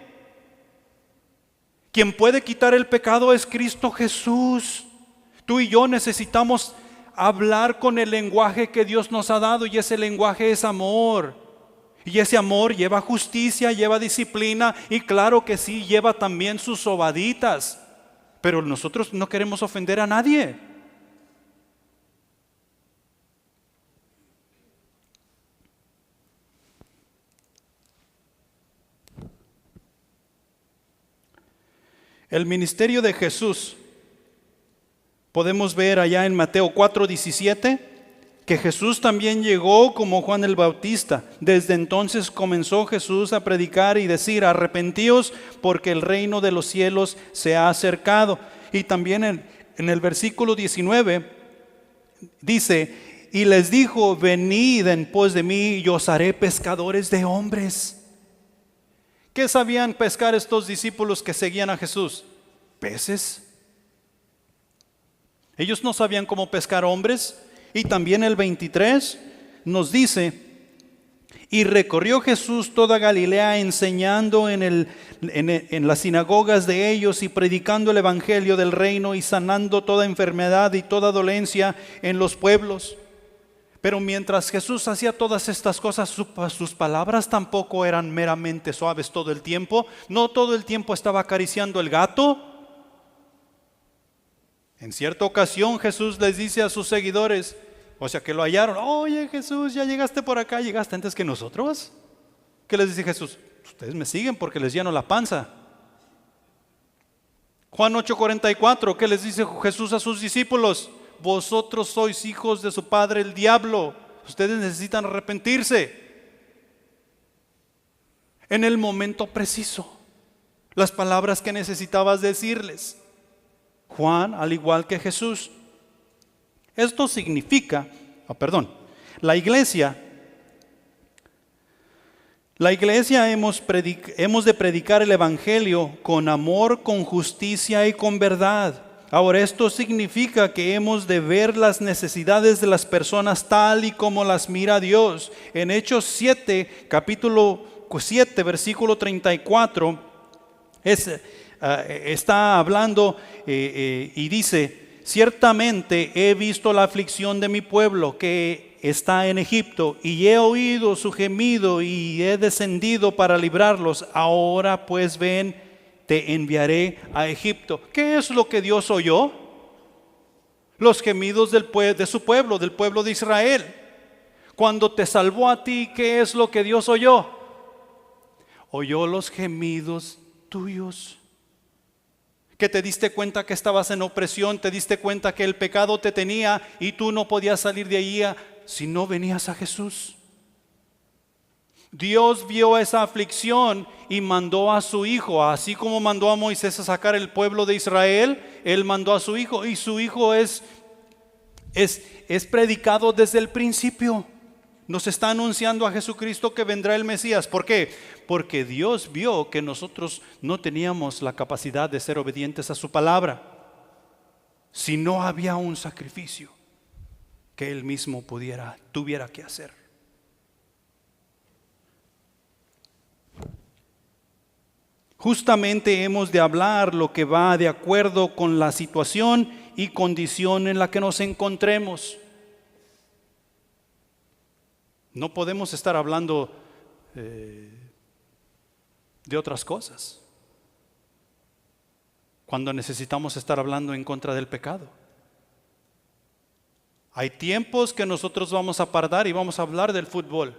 Quien puede quitar el pecado es Cristo Jesús. Tú y yo necesitamos hablar con el lenguaje que Dios nos ha dado, y ese lenguaje es amor. Y ese amor lleva justicia, lleva disciplina, y claro que sí, lleva también sus sobaditas. pero nosotros no queremos ofender a nadie. El ministerio de Jesús, podemos ver allá en Mateo 4:17, que Jesús también llegó como Juan el Bautista. Desde entonces comenzó Jesús a predicar y decir: arrepentíos, porque el reino de los cielos se ha acercado. Y también en el versículo 19 dice: y les dijo: venid en pos de mí y os haré pescadores de hombres. ¿Qué sabían pescar estos discípulos que seguían a Jesús? Peces. Ellos no sabían cómo pescar hombres. Y también el 23 nos dice: y recorrió Jesús toda Galilea, enseñando en las sinagogas de ellos y predicando el evangelio del reino y sanando toda enfermedad y toda dolencia en los pueblos. Pero mientras Jesús hacía todas estas cosas, sus palabras tampoco eran meramente suaves todo el tiempo. No todo el tiempo estaba acariciando el gato. En cierta ocasión Jesús les dice a sus seguidores, o sea que lo hallaron: oye Jesús, ya llegaste por acá, llegaste antes que nosotros. ¿Qué les dice Jesús? Ustedes me siguen porque les lleno la panza. Juan 8:44, ¿qué les dice Jesús a sus discípulos? Vosotros sois hijos de su padre el diablo, ustedes necesitan arrepentirse. En el momento preciso, las palabras que necesitabas decirles. Juan, al igual que Jesús. Esto significa, la iglesia hemos de predicar el evangelio con amor, con justicia y con verdad. Ahora, esto significa que hemos de ver las necesidades de las personas tal y como las mira Dios. En Hechos 7, capítulo 7, versículo 34, está hablando y dice: ciertamente he visto la aflicción de mi pueblo que está en Egipto, y he oído su gemido y he descendido para librarlos. Ahora pues ven, te enviaré a Egipto. ¿Qué es lo que Dios oyó? Los gemidos de su pueblo, del pueblo de Israel. Cuando te salvó a ti, ¿qué es lo que Dios oyó? Oyó los gemidos tuyos. Que te diste cuenta que estabas en opresión, te diste cuenta que el pecado te tenía y tú no podías salir de allí si no venías a Jesús. Dios vio esa aflicción y mandó a su Hijo. Así como mandó a Moisés a sacar el pueblo de Israel, Él mandó a su Hijo, y su Hijo es predicado desde el principio. Nos está anunciando a Jesucristo que vendrá el Mesías. ¿Por qué? Porque Dios vio que nosotros no teníamos la capacidad de ser obedientes a su palabra. Si no había un sacrificio que Él mismo tuviera que hacer. Justamente hemos de hablar lo que va de acuerdo con la situación y condición en la que nos encontremos. No podemos estar hablando de otras cosas cuando necesitamos estar hablando en contra del pecado. Hay tiempos que nosotros vamos a apartar y vamos a hablar del fútbol,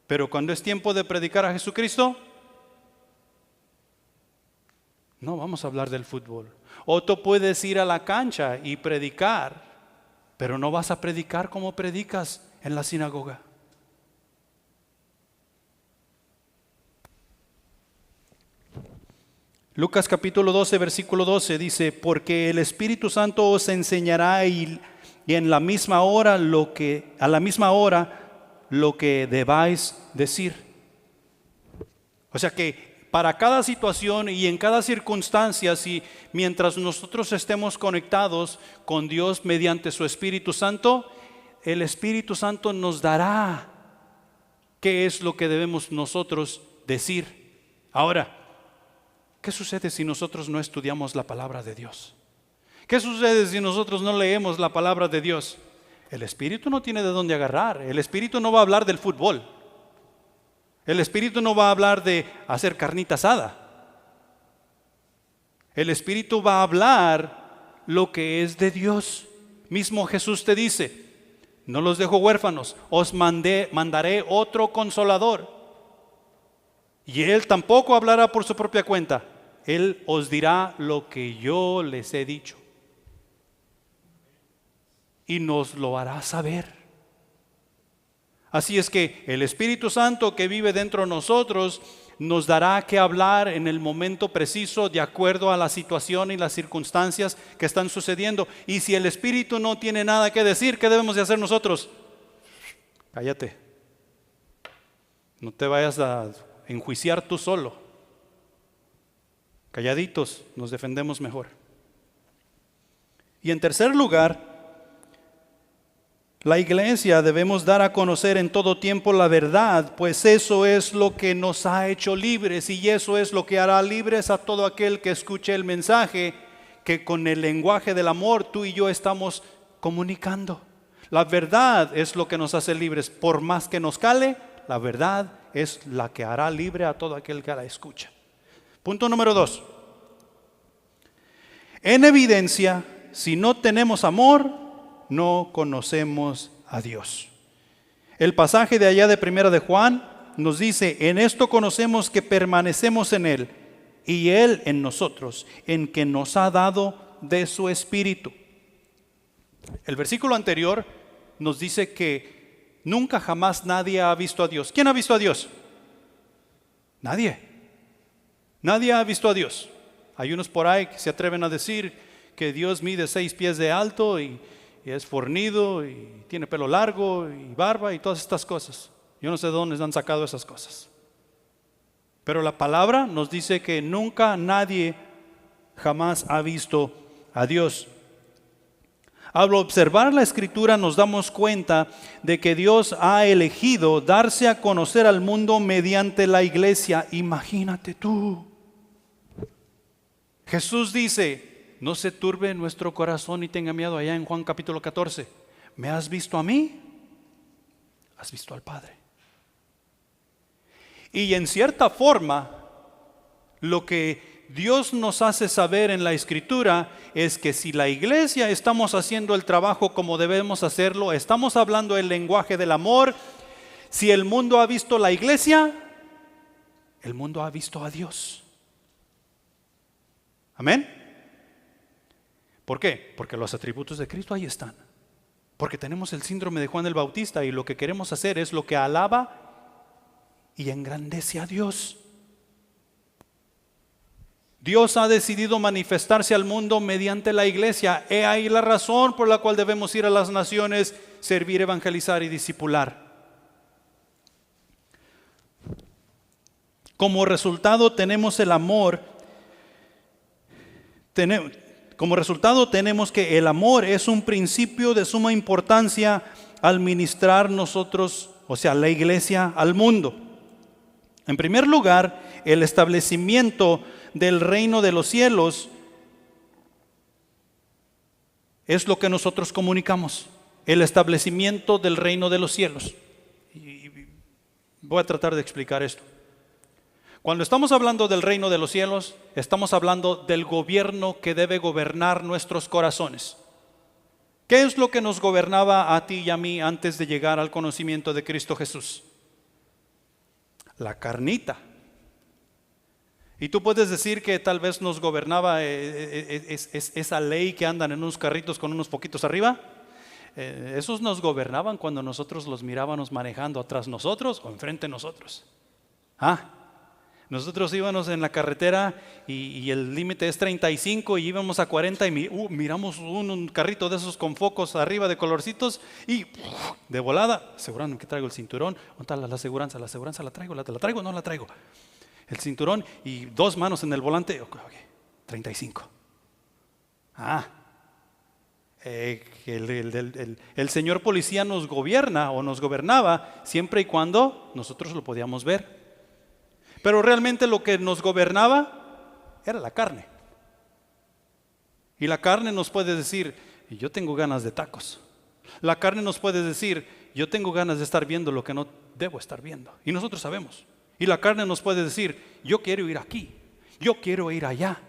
pero cuando es tiempo de predicar a Jesucristo, no vamos a hablar del fútbol. O tú puedes ir a la cancha y predicar, pero no vas a predicar como predicas en la sinagoga. Lucas capítulo 12, versículo 12 dice: porque el Espíritu Santo os enseñará y a la misma hora lo que debáis decir. O sea que para cada situación y en cada circunstancia, mientras nosotros estemos conectados con Dios mediante su Espíritu Santo, el Espíritu Santo nos dará qué es lo que debemos nosotros decir. Ahora, ¿qué sucede si nosotros no estudiamos la palabra de Dios? ¿Qué sucede si nosotros no leemos la palabra de Dios? El Espíritu no tiene de dónde agarrar. El Espíritu no va a hablar del fútbol. El Espíritu no va a hablar de hacer carnita asada. El Espíritu va a hablar lo que es de Dios. Mismo Jesús te dice: no los dejo huérfanos, os mandaré otro consolador. Y Él tampoco hablará por su propia cuenta. Él os dirá lo que yo les he dicho. Y nos lo hará saber. Así es que el Espíritu Santo que vive dentro de nosotros nos dará que hablar en el momento preciso, de acuerdo a la situación y las circunstancias que están sucediendo. Y si el Espíritu no tiene nada que decir, ¿qué debemos de hacer nosotros? Cállate. No te vayas a enjuiciar tú solo. Calladitos nos defendemos mejor. Y en tercer lugar, la iglesia debemos dar a conocer en todo tiempo la verdad, pues eso es lo que nos ha hecho libres, y eso es lo que hará libres a todo aquel que escuche el mensaje que con el lenguaje del amor tú y yo estamos comunicando. La verdad es lo que nos hace libres. Por más que nos cale, la verdad es la que hará libre a todo aquel que la escucha. Punto número 2. En evidencia, si no tenemos amor, no conocemos a Dios. El pasaje de allá de Primera de Juan nos dice: en esto conocemos que permanecemos en Él y Él en nosotros, en que nos ha dado de su Espíritu. El versículo anterior nos dice que nunca jamás nadie ha visto a Dios. ¿Quién ha visto a Dios? Nadie. Nadie ha visto a Dios. Hay unos por ahí que se atreven a decir que Dios mide 6 pies de alto y es fornido y tiene pelo largo y barba y todas estas cosas. Yo no sé de dónde han sacado esas cosas. Pero la palabra nos dice que nunca nadie jamás ha visto a Dios. Al observar la Escritura nos damos cuenta de que Dios ha elegido darse a conocer al mundo mediante la iglesia. Imagínate tú. Jesús dice: no se turbe nuestro corazón y tenga miedo, allá en Juan capítulo 14. ¿Me has visto a mí? Has visto al Padre. Y en cierta forma, lo que Dios nos hace saber en la Escritura es que si la iglesia estamos haciendo el trabajo como debemos hacerlo, estamos hablando el lenguaje del amor, si el mundo ha visto la iglesia, el mundo ha visto a Dios. Amén. ¿Por qué? Porque los atributos de Cristo ahí están. Porque tenemos el síndrome de Juan el Bautista y lo que queremos hacer es lo que alaba y engrandece a Dios. Dios ha decidido manifestarse al mundo mediante la iglesia. He ahí la razón por la cual debemos ir a las naciones, servir, evangelizar y discipular. Como resultado tenemos el amor. Como resultado tenemos que el amor es un principio de suma importancia al ministrar nosotros, o sea, la iglesia al mundo. En primer lugar, el establecimiento del reino de los cielos es lo que nosotros comunicamos. El establecimiento del reino de los cielos. Y voy a tratar de explicar esto. Cuando estamos hablando del reino de los cielos, estamos hablando del gobierno que debe gobernar nuestros corazones. ¿Qué es lo que nos gobernaba a ti y a mí antes de llegar al conocimiento de Cristo Jesús? La carnita. Y tú puedes decir que tal vez nos gobernaba esa ley que andan en unos carritos con unos poquitos arriba. Esos nos gobernaban cuando nosotros los mirábamos manejando atrás nosotros o enfrente de nosotros. Nosotros íbamos en la carretera y el límite es 35 y íbamos a 40 y miramos un carrito de esos con focos arriba de colorcitos y de volada, asegurando que traigo el cinturón. ¿Dónde está la aseguranza? ¿La aseguranza la traigo? ¿La traigo? No la traigo. El cinturón y 2 manos en el volante. Okay, 35. El señor policía nos gobierna o nos gobernaba siempre y cuando nosotros lo podíamos ver. Pero realmente lo que nos gobernaba era la carne. Y la carne nos puede decir: yo tengo ganas de tacos. La carne nos puede decir: yo tengo ganas de estar viendo lo que no debo estar viendo. Y nosotros sabemos. Y la carne nos puede decir: yo quiero ir aquí, yo quiero ir allá.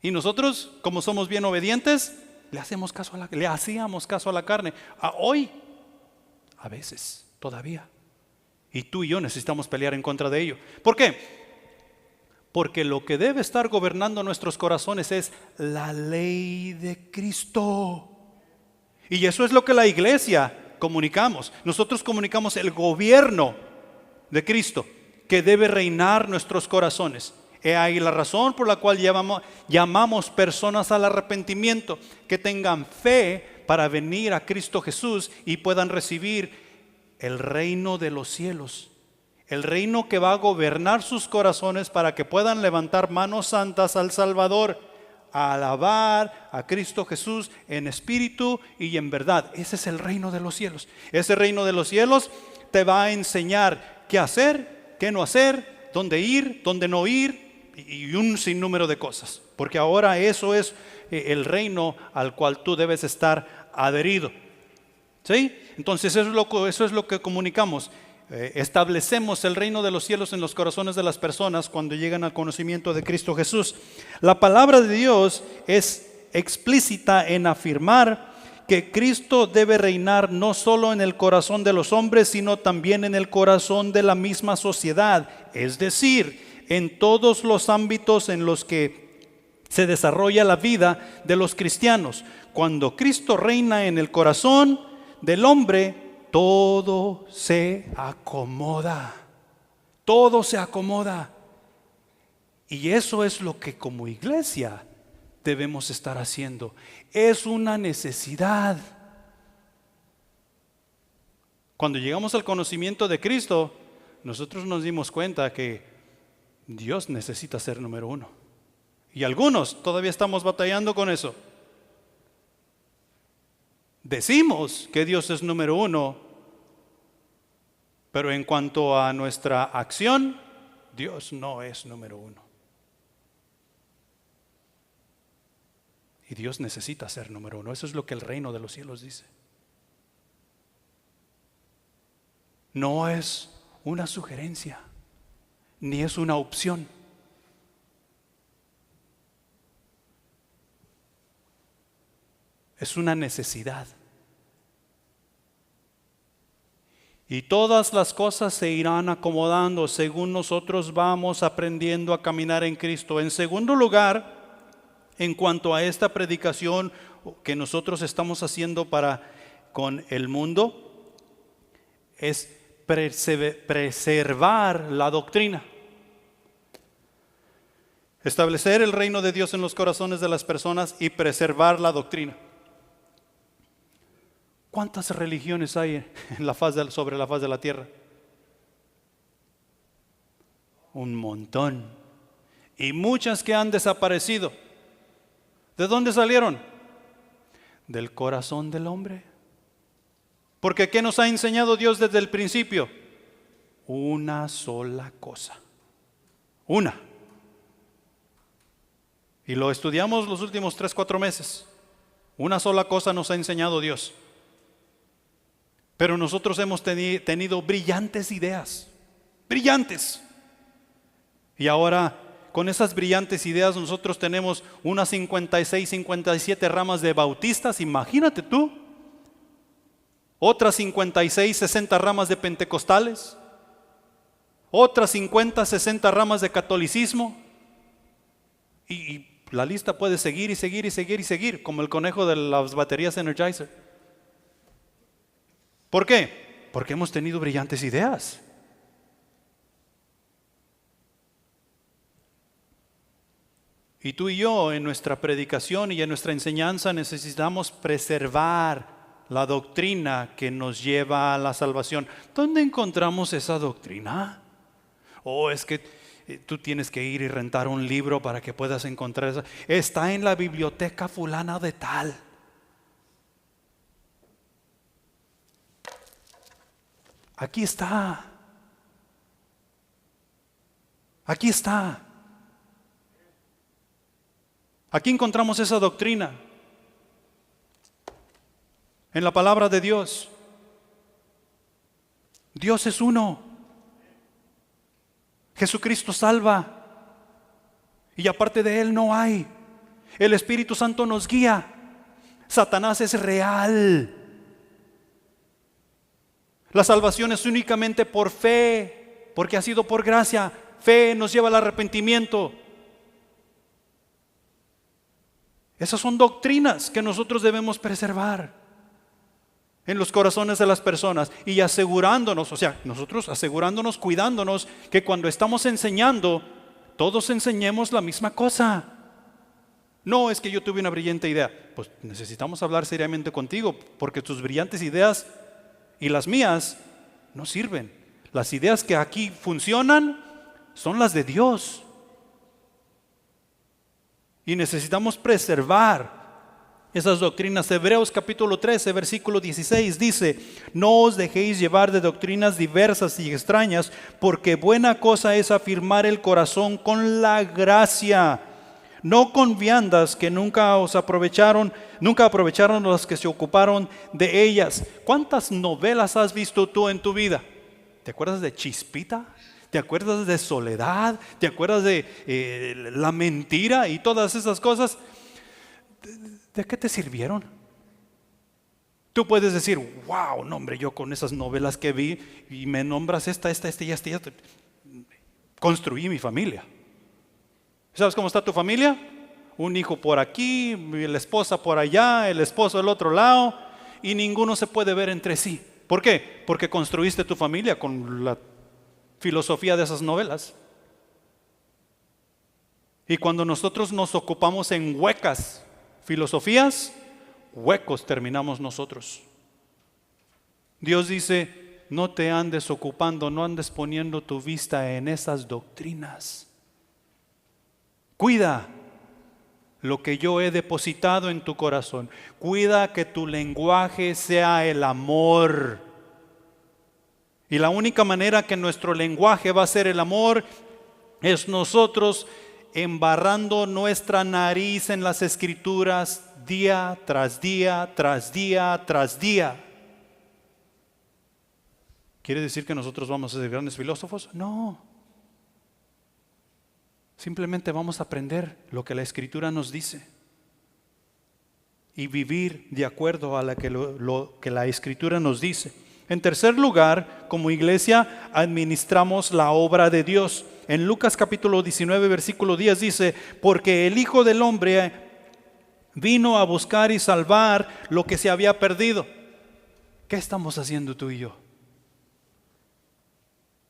Y nosotros, como somos bien obedientes, le hacíamos caso a la carne. Hoy, a veces, todavía. Y tú y yo necesitamos pelear en contra de ello. ¿Por qué? Porque lo que debe estar gobernando nuestros corazones es la ley de Cristo. Y eso es lo que la iglesia comunicamos. Nosotros comunicamos el gobierno de Cristo que debe reinar nuestros corazones. He ahí la razón por la cual llamamos personas al arrepentimiento, que tengan fe para venir a Cristo Jesús y puedan recibir el reino de los cielos. El reino que va a gobernar sus corazones para que puedan levantar manos santas al Salvador, a alabar a Cristo Jesús en espíritu y en verdad. Ese es el reino de los cielos. Ese reino de los cielos te va a enseñar qué hacer, qué no hacer, dónde ir, dónde no ir y un sinnúmero de cosas. Porque ahora eso es el reino al cual tú debes estar adherido. ¿Sí? Entonces eso es lo que comunicamos. Establecemos el reino de los cielos en los corazones de las personas cuando llegan al conocimiento de Cristo Jesús. La palabra de Dios es explícita en afirmar que Cristo debe reinar no solo en el corazón de los hombres, sino también en el corazón de la misma sociedad, es decir, en todos los ámbitos en los que se desarrolla la vida de los cristianos. Cuando Cristo reina en el corazón del hombre, todo se acomoda. Todo se acomoda. Y eso es lo que como iglesia debemos estar haciendo. Es una necesidad. Cuando llegamos al conocimiento de Cristo, nosotros nos dimos cuenta que Dios necesita ser número uno. Y algunos todavía estamos batallando con eso. Decimos que Dios es número uno, pero en cuanto a nuestra acción, Dios no es número uno. Y Dios necesita ser número uno. Eso es lo que el reino de los cielos dice. No es una sugerencia, ni es una opción. Es una necesidad. Y todas las cosas se irán acomodando según nosotros vamos aprendiendo a caminar en Cristo. En segundo lugar, en cuanto a esta predicación que nosotros estamos haciendo con el mundo, es preservar la doctrina. Establecer el reino de Dios en los corazones de las personas y preservar la doctrina. ¿Cuántas religiones hay sobre la faz de la tierra? Un montón. Y muchas que han desaparecido. ¿De dónde salieron? Del corazón del hombre. Porque ¿qué nos ha enseñado Dios desde el principio? Una sola cosa. Una. Y lo estudiamos los últimos 3-4 meses. Una sola cosa nos ha enseñado Dios. Pero nosotros hemos tenido brillantes ideas. Brillantes. Y ahora, con esas brillantes ideas, nosotros tenemos unas 56, 57 ramas de bautistas. Imagínate tú. Otras 56, 60 ramas de pentecostales. Otras 50, 60 ramas de catolicismo. Y la lista puede seguir y seguir y seguir y seguir, como el conejo de las baterías Energizer. ¿Por qué? Porque hemos tenido brillantes ideas. Y tú y yo en nuestra predicación y en nuestra enseñanza necesitamos preservar la doctrina que nos lleva a la salvación. ¿Dónde encontramos esa doctrina? Es que tú tienes que ir y rentar un libro para que puedas encontrar eso. Está en la biblioteca fulana de tal. Aquí está. Aquí está. Aquí encontramos esa doctrina. En la palabra de Dios. Dios es uno. Jesucristo salva. Y aparte de Él no hay. El Espíritu Santo nos guía. Satanás es real. La salvación es únicamente por fe, porque ha sido por gracia. Fe nos lleva al arrepentimiento. Esas son doctrinas que nosotros debemos preservar en los corazones de las personas y asegurándonos, nosotros asegurándonos, cuidándonos, que cuando estamos enseñando, todos enseñemos la misma cosa. No es que yo tuve una brillante idea. Pues necesitamos hablar seriamente contigo, porque tus brillantes ideas y las mías no sirven. Las ideas que aquí funcionan son las de Dios. Y necesitamos preservar esas doctrinas. Hebreos capítulo 13, versículo 16 dice: no os dejéis llevar de doctrinas diversas y extrañas, porque buena cosa es afirmar el corazón con la gracia, no con viandas que nunca aprovecharon los que se ocuparon de ellas. ¿Cuántas novelas has visto tú en tu vida? ¿Te acuerdas de Chispita? ¿Te acuerdas de Soledad? ¿Te acuerdas de La Mentira y todas esas cosas? ¿De qué te sirvieron? Tú puedes decir: wow, no hombre, yo con esas novelas que vi, y me nombras esta y esta, construí mi familia. ¿Sabes cómo está tu familia? Un hijo por aquí, la esposa por allá, el esposo del otro lado, y ninguno se puede ver entre sí. ¿Por qué? Porque construiste tu familia con la filosofía de esas novelas. Y cuando nosotros nos ocupamos en huecas filosofías, huecos terminamos nosotros. Dios dice: no te andes ocupando, no andes poniendo tu vista en esas doctrinas. Cuida lo que yo he depositado en tu corazón. Cuida que tu lenguaje sea el amor. Y la única manera que nuestro lenguaje va a ser el amor es nosotros embarrando nuestra nariz en las Escrituras día tras día, tras día, tras día. ¿Quiere decir que nosotros vamos a ser grandes filósofos? No. Simplemente vamos a aprender lo que la Escritura nos dice y vivir de acuerdo a lo que la Escritura nos dice. En tercer lugar, como iglesia, administramos la obra de Dios. En Lucas capítulo 19, versículo 10 dice: porque el Hijo del Hombre vino a buscar y salvar lo que se había perdido. ¿Qué estamos haciendo tú y yo?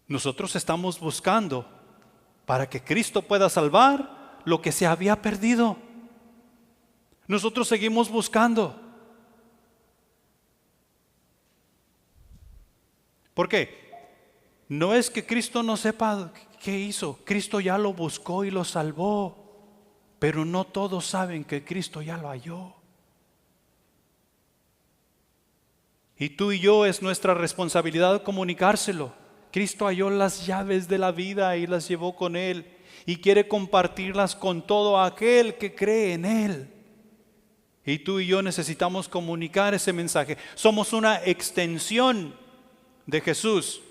Nosotros estamos buscando para que Cristo pueda salvar lo que se había perdido. Nosotros seguimos buscando. ¿Por qué? No es que Cristo no sepa qué hizo. Cristo ya lo buscó y lo salvó. Pero no todos saben que Cristo ya lo halló. Y tú y yo es nuestra responsabilidad comunicárselo. Cristo halló las llaves de la vida y las llevó con Él. Y quiere compartirlas con todo aquel que cree en Él. Y tú y yo necesitamos comunicar ese mensaje. Somos una extensión de Jesús.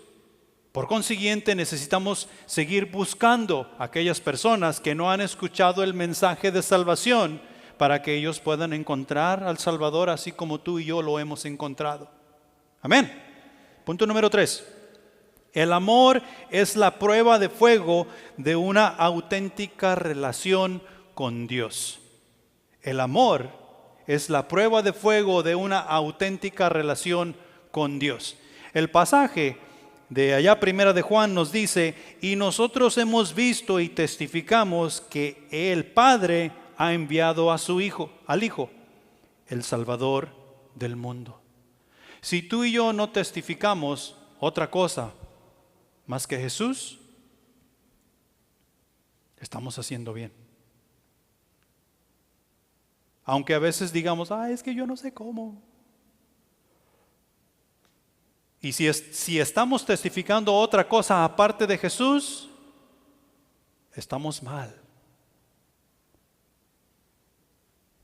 Por consiguiente, necesitamos seguir buscando a aquellas personas que no han escuchado el mensaje de salvación, para que ellos puedan encontrar al Salvador así como tú y yo lo hemos encontrado. Amén. Punto número 3. El amor es la prueba de fuego de una auténtica relación con Dios. El amor es la prueba de fuego de una auténtica relación con Dios. El pasaje de allá, primera de Juan, nos dice: y nosotros hemos visto y testificamos que el Padre ha enviado a su Hijo, al Hijo, el Salvador del mundo. Si tú y yo no testificamos otra cosa más que Jesús, estamos haciendo bien. Aunque a veces digamos: es que yo no sé cómo. Y si estamos testificando otra cosa aparte de Jesús, estamos mal.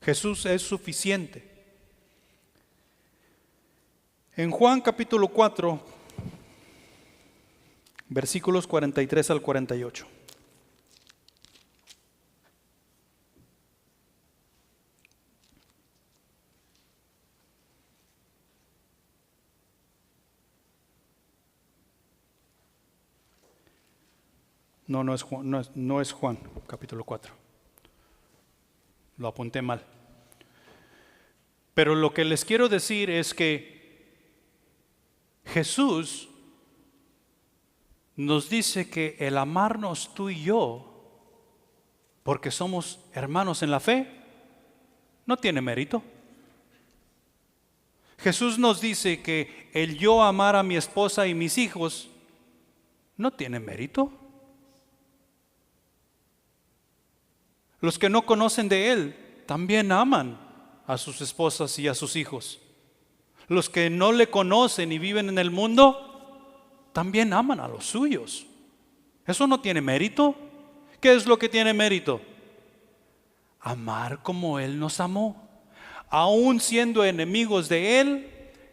Jesús es suficiente. En Juan capítulo 4, versículos 43 al 48. No, no es Juan, no es Juan, capítulo 4. Lo apunté mal. Pero lo que les quiero decir es que Jesús nos dice que el amarnos tú y yo, porque somos hermanos en la fe, no tiene mérito. Jesús nos dice que el yo amar a mi esposa y mis hijos no tiene mérito. Los que no conocen de Él también aman a sus esposas y a sus hijos. Los que no le conocen y viven en el mundo también aman a los suyos. ¿Eso no tiene mérito? ¿Qué es lo que tiene mérito? Amar como Él nos amó. Aún siendo enemigos de Él,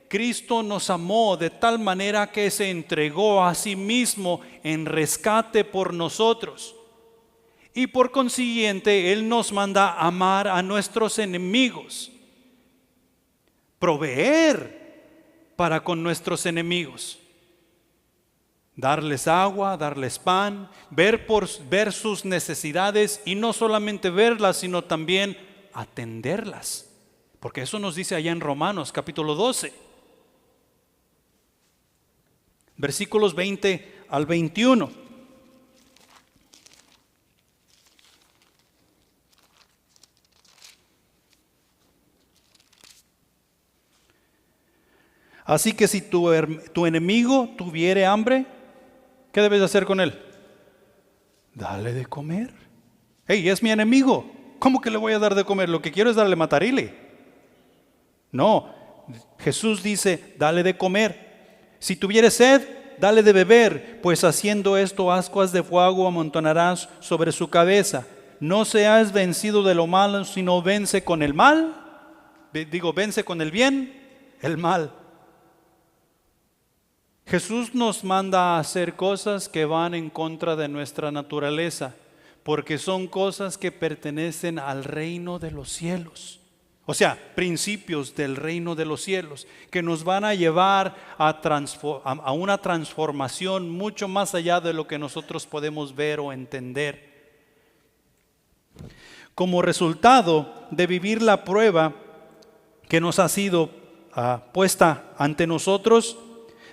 Cristo nos amó de tal manera que se entregó a sí mismo en rescate por nosotros. Y por consiguiente, Él nos manda amar a nuestros enemigos, proveer para con nuestros enemigos, darles agua, darles pan, ver sus necesidades y no solamente verlas, sino también atenderlas. Porque eso nos dice allá en Romanos capítulo 12, versículos 20 al 21. Así que si tu enemigo tuviere hambre, ¿qué debes hacer con él? Dale de comer. Hey, es mi enemigo. ¿Cómo que le voy a dar de comer? Lo que quiero es darle matarile. No, Jesús dice, dale de comer. Si tuviere sed, dale de beber, pues haciendo esto ascuas de fuego amontonarás sobre su cabeza. No seas vencido de lo malo, sino vence con el mal. Vence con el bien, el mal. Jesús nos manda a hacer cosas que van en contra de nuestra naturaleza, porque son cosas que pertenecen al reino de los cielos. O sea, principios del reino de los cielos, que nos van a llevar a una transformación mucho más allá de lo que nosotros podemos ver o entender. Como resultado de vivir la prueba que nos ha sido puesta ante nosotros,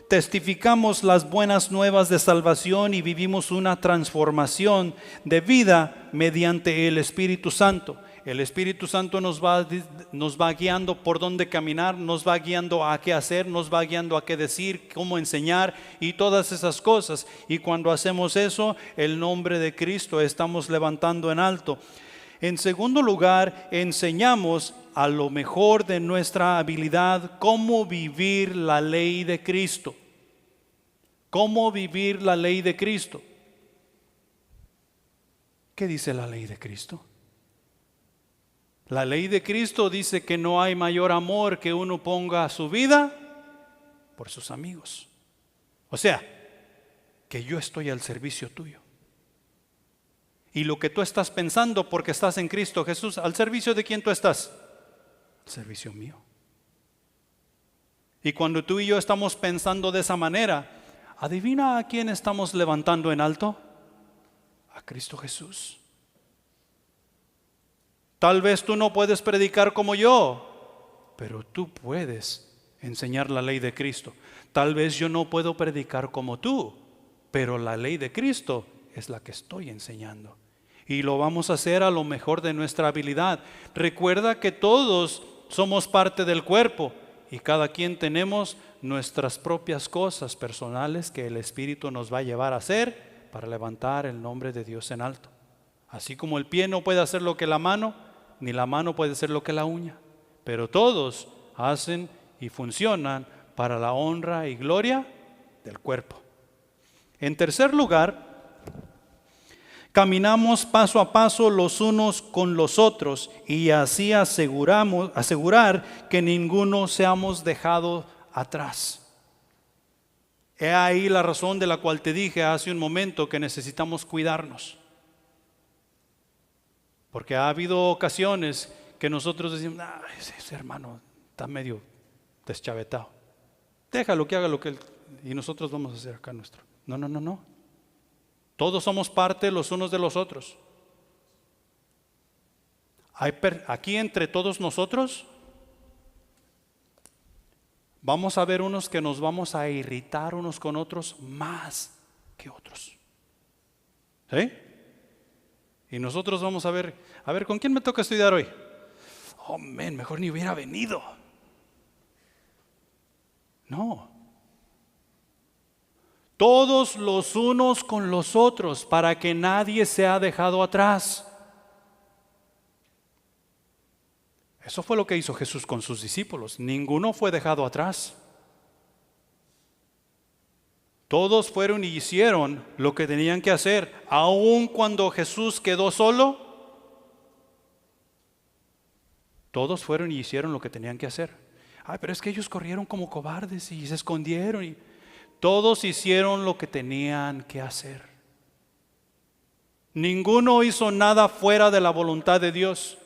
testificamos las buenas nuevas de salvación y vivimos una transformación de vida mediante el Espíritu Santo. El Espíritu Santo nos va guiando por dónde caminar, nos va guiando a qué hacer, nos va guiando a qué decir, cómo enseñar y todas esas cosas. Y cuando hacemos eso, el nombre de Cristo estamos levantando en alto. En segundo lugar, enseñamos a lo mejor de nuestra habilidad cómo vivir la ley de Cristo. ¿Cómo vivir la ley de Cristo? ¿Qué dice la ley de Cristo? La ley de Cristo dice que no hay mayor amor que uno ponga su vida por sus amigos. O sea, que yo estoy al servicio tuyo. Y lo que tú estás pensando porque estás en Cristo Jesús, ¿al servicio de quién tú estás? Al servicio mío. Y cuando tú y yo estamos pensando de esa manera, adivina a quién estamos levantando en alto. A Cristo Jesús. Tal vez tú no puedes predicar como yo, pero tú puedes enseñar la ley de Cristo. Tal vez yo no puedo predicar como tú, pero la ley de Cristo es la que estoy enseñando. Y lo vamos a hacer a lo mejor de nuestra habilidad. Recuerda que todos somos parte del cuerpo y cada quien tenemos nuestras propias cosas personales que el Espíritu nos va a llevar a hacer para levantar el nombre de Dios en alto. Así como el pie no puede hacer lo que la mano, ni la mano puede hacer lo que la uña, pero todos hacen y funcionan para la honra y gloria del cuerpo. En tercer lugar, caminamos paso a paso los unos con los otros y así asegurar que ninguno seamos dejado atrás. He ahí la razón de la cual te dije hace un momento que necesitamos cuidarnos. Porque ha habido ocasiones que nosotros decimos, ese hermano está medio deschavetado. Déjalo que haga lo que él, y nosotros vamos a hacer acá nuestro. No. Todos somos parte los unos de los otros. Aquí entre todos nosotros vamos a ver unos que nos vamos a irritar unos con otros más que otros. ¿Sí? Y nosotros vamos a ver, ¿con quién me toca estudiar hoy? Oh, mejor ni hubiera venido. No. Todos los unos con los otros, para que nadie sea dejado atrás. Eso fue lo que hizo Jesús con sus discípulos. Ninguno fue dejado atrás. Todos fueron y hicieron lo que tenían que hacer. Aun cuando Jesús quedó solo, todos fueron y hicieron lo que tenían que hacer. Pero es que ellos corrieron como cobardes y se escondieron. Todos hicieron lo que tenían que hacer. Ninguno hizo nada fuera de la voluntad de Dios.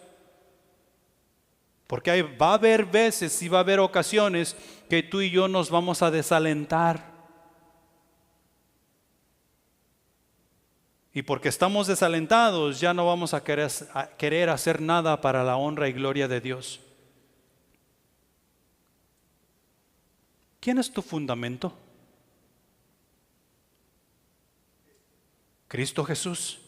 Porque va a haber veces y va a haber ocasiones que tú y yo nos vamos a desalentar. Y porque estamos desalentados, ya no vamos a querer hacer nada para la honra y gloria de Dios. ¿Quién es tu fundamento? Cristo Jesús.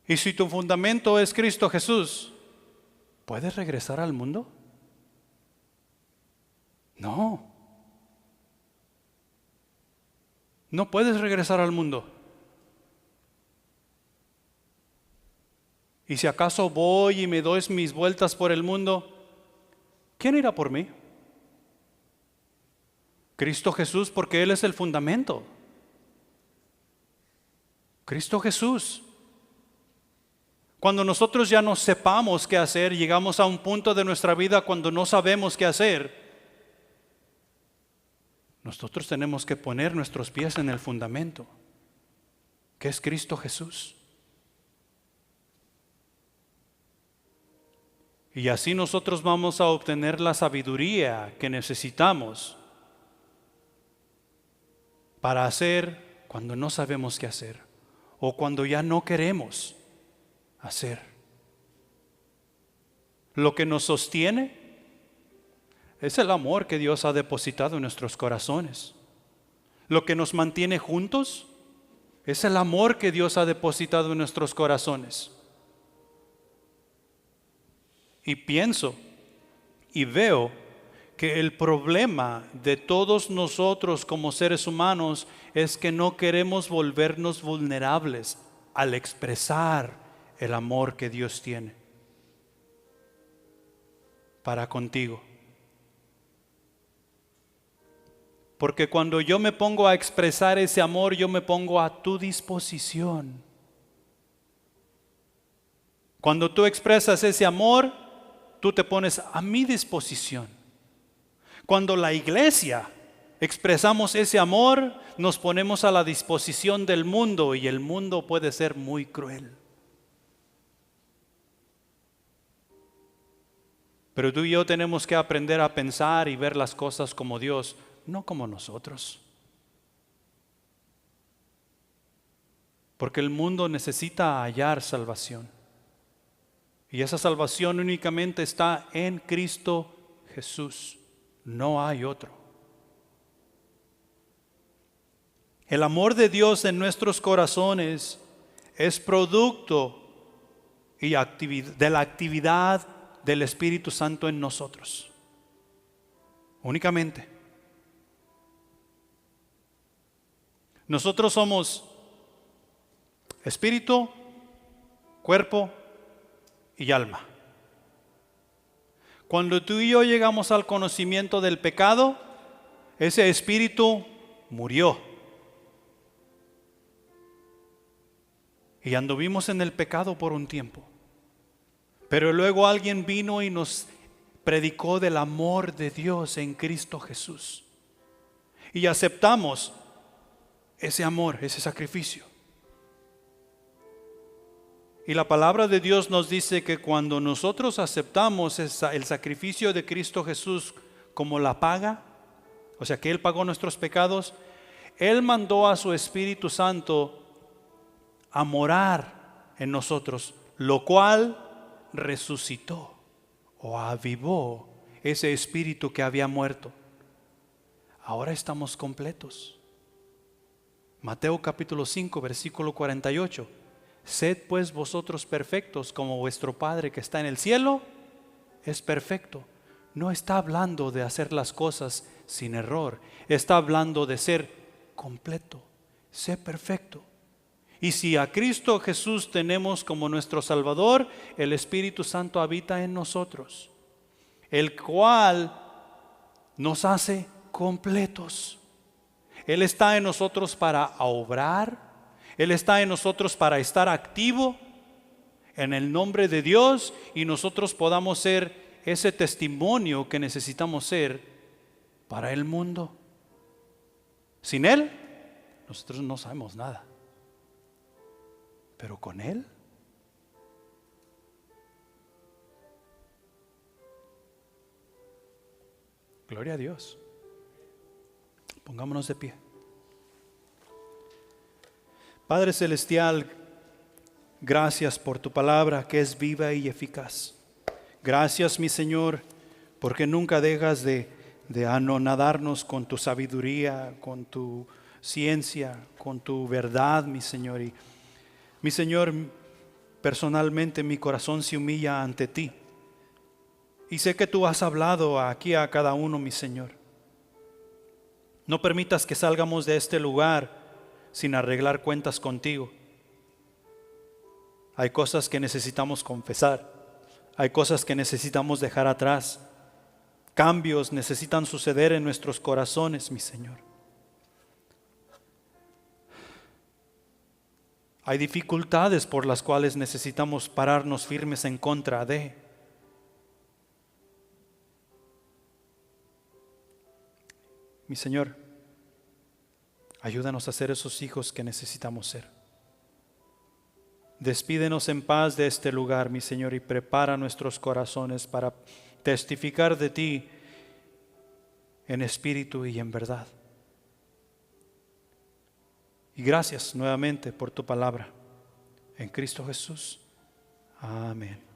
Y si tu fundamento es Cristo Jesús, ¿puedes regresar al mundo? No. No puedes regresar al mundo. Y si acaso voy y me doy mis vueltas por el mundo, ¿quién irá por mí? Cristo Jesús, porque Él es el fundamento. Cristo Jesús. Cuando nosotros ya no sepamos qué hacer, llegamos a un punto de nuestra vida cuando no sabemos qué hacer, nosotros tenemos que poner nuestros pies en el fundamento, que es Cristo Jesús. Y así nosotros vamos a obtener la sabiduría que necesitamos para hacer cuando no sabemos qué hacer o cuando ya no queremos hacer. Lo que nos sostiene es el amor que Dios ha depositado en nuestros corazones. Lo que nos mantiene juntos es el amor que Dios ha depositado en nuestros corazones. Y pienso y veo que el problema de todos nosotros como seres humanos es que no queremos volvernos vulnerables al expresar el amor que Dios tiene para contigo. Porque cuando yo me pongo a expresar ese amor, yo me pongo a tu disposición. Cuando tú expresas ese amor, tú te pones a mi disposición. Cuando la iglesia expresamos ese amor, nos ponemos a la disposición del mundo y el mundo puede ser muy cruel. Pero tú y yo tenemos que aprender a pensar y ver las cosas como Dios, no como nosotros. Porque el mundo necesita hallar salvación. Y esa salvación únicamente está en Cristo Jesús. No hay otro. El amor de Dios en nuestros corazones es producto de la actividad del Espíritu Santo en nosotros. Únicamente. Nosotros somos espíritu, cuerpo y alma. Cuando tú y yo llegamos al conocimiento del pecado, ese espíritu murió. Y anduvimos en el pecado por un tiempo. Pero luego alguien vino y nos predicó del amor de Dios en Cristo Jesús. Y aceptamos ese amor, ese sacrificio. Y la palabra de Dios nos dice que cuando nosotros aceptamos el sacrificio de Cristo Jesús como la paga, o sea que Él pagó nuestros pecados, Él mandó a su Espíritu Santo a morar en nosotros, lo cual resucitó o avivó ese espíritu que había muerto. Ahora estamos completos. Mateo capítulo 5, versículo 48. Sed pues vosotros perfectos como vuestro Padre que está en el cielo es perfecto. No está hablando de hacer las cosas sin error. Está hablando de ser completo. Sé perfecto. Y si a Cristo Jesús tenemos como nuestro Salvador, el Espíritu Santo habita en nosotros, el cual nos hace completos. Él está en nosotros para obrar, Él está en nosotros para estar activo en el nombre de Dios y nosotros podamos ser ese testimonio que necesitamos ser para el mundo. Sin Él, nosotros no sabemos nada. Pero con Él, gloria a Dios. Pongámonos de pie. Padre Celestial, gracias por tu palabra que es viva y eficaz. Gracias, mi Señor, porque nunca dejas de anonadarnos con tu sabiduría, con tu ciencia, con tu verdad, mi Señor. Y mi Señor, personalmente mi corazón se humilla ante ti. Y sé que tú has hablado aquí a cada uno, mi Señor. No permitas que salgamos de este lugar sin arreglar cuentas contigo. Hay cosas que necesitamos confesar. Hay cosas que necesitamos dejar atrás. Cambios necesitan suceder en nuestros corazones, mi Señor. Hay dificultades por las cuales necesitamos pararnos firmes en contra de. Mi Señor, ayúdanos a ser esos hijos que necesitamos ser. Despídenos en paz de este lugar, mi Señor, y prepara nuestros corazones para testificar de ti en espíritu y en verdad. Y gracias nuevamente por tu palabra. En Cristo Jesús. Amén.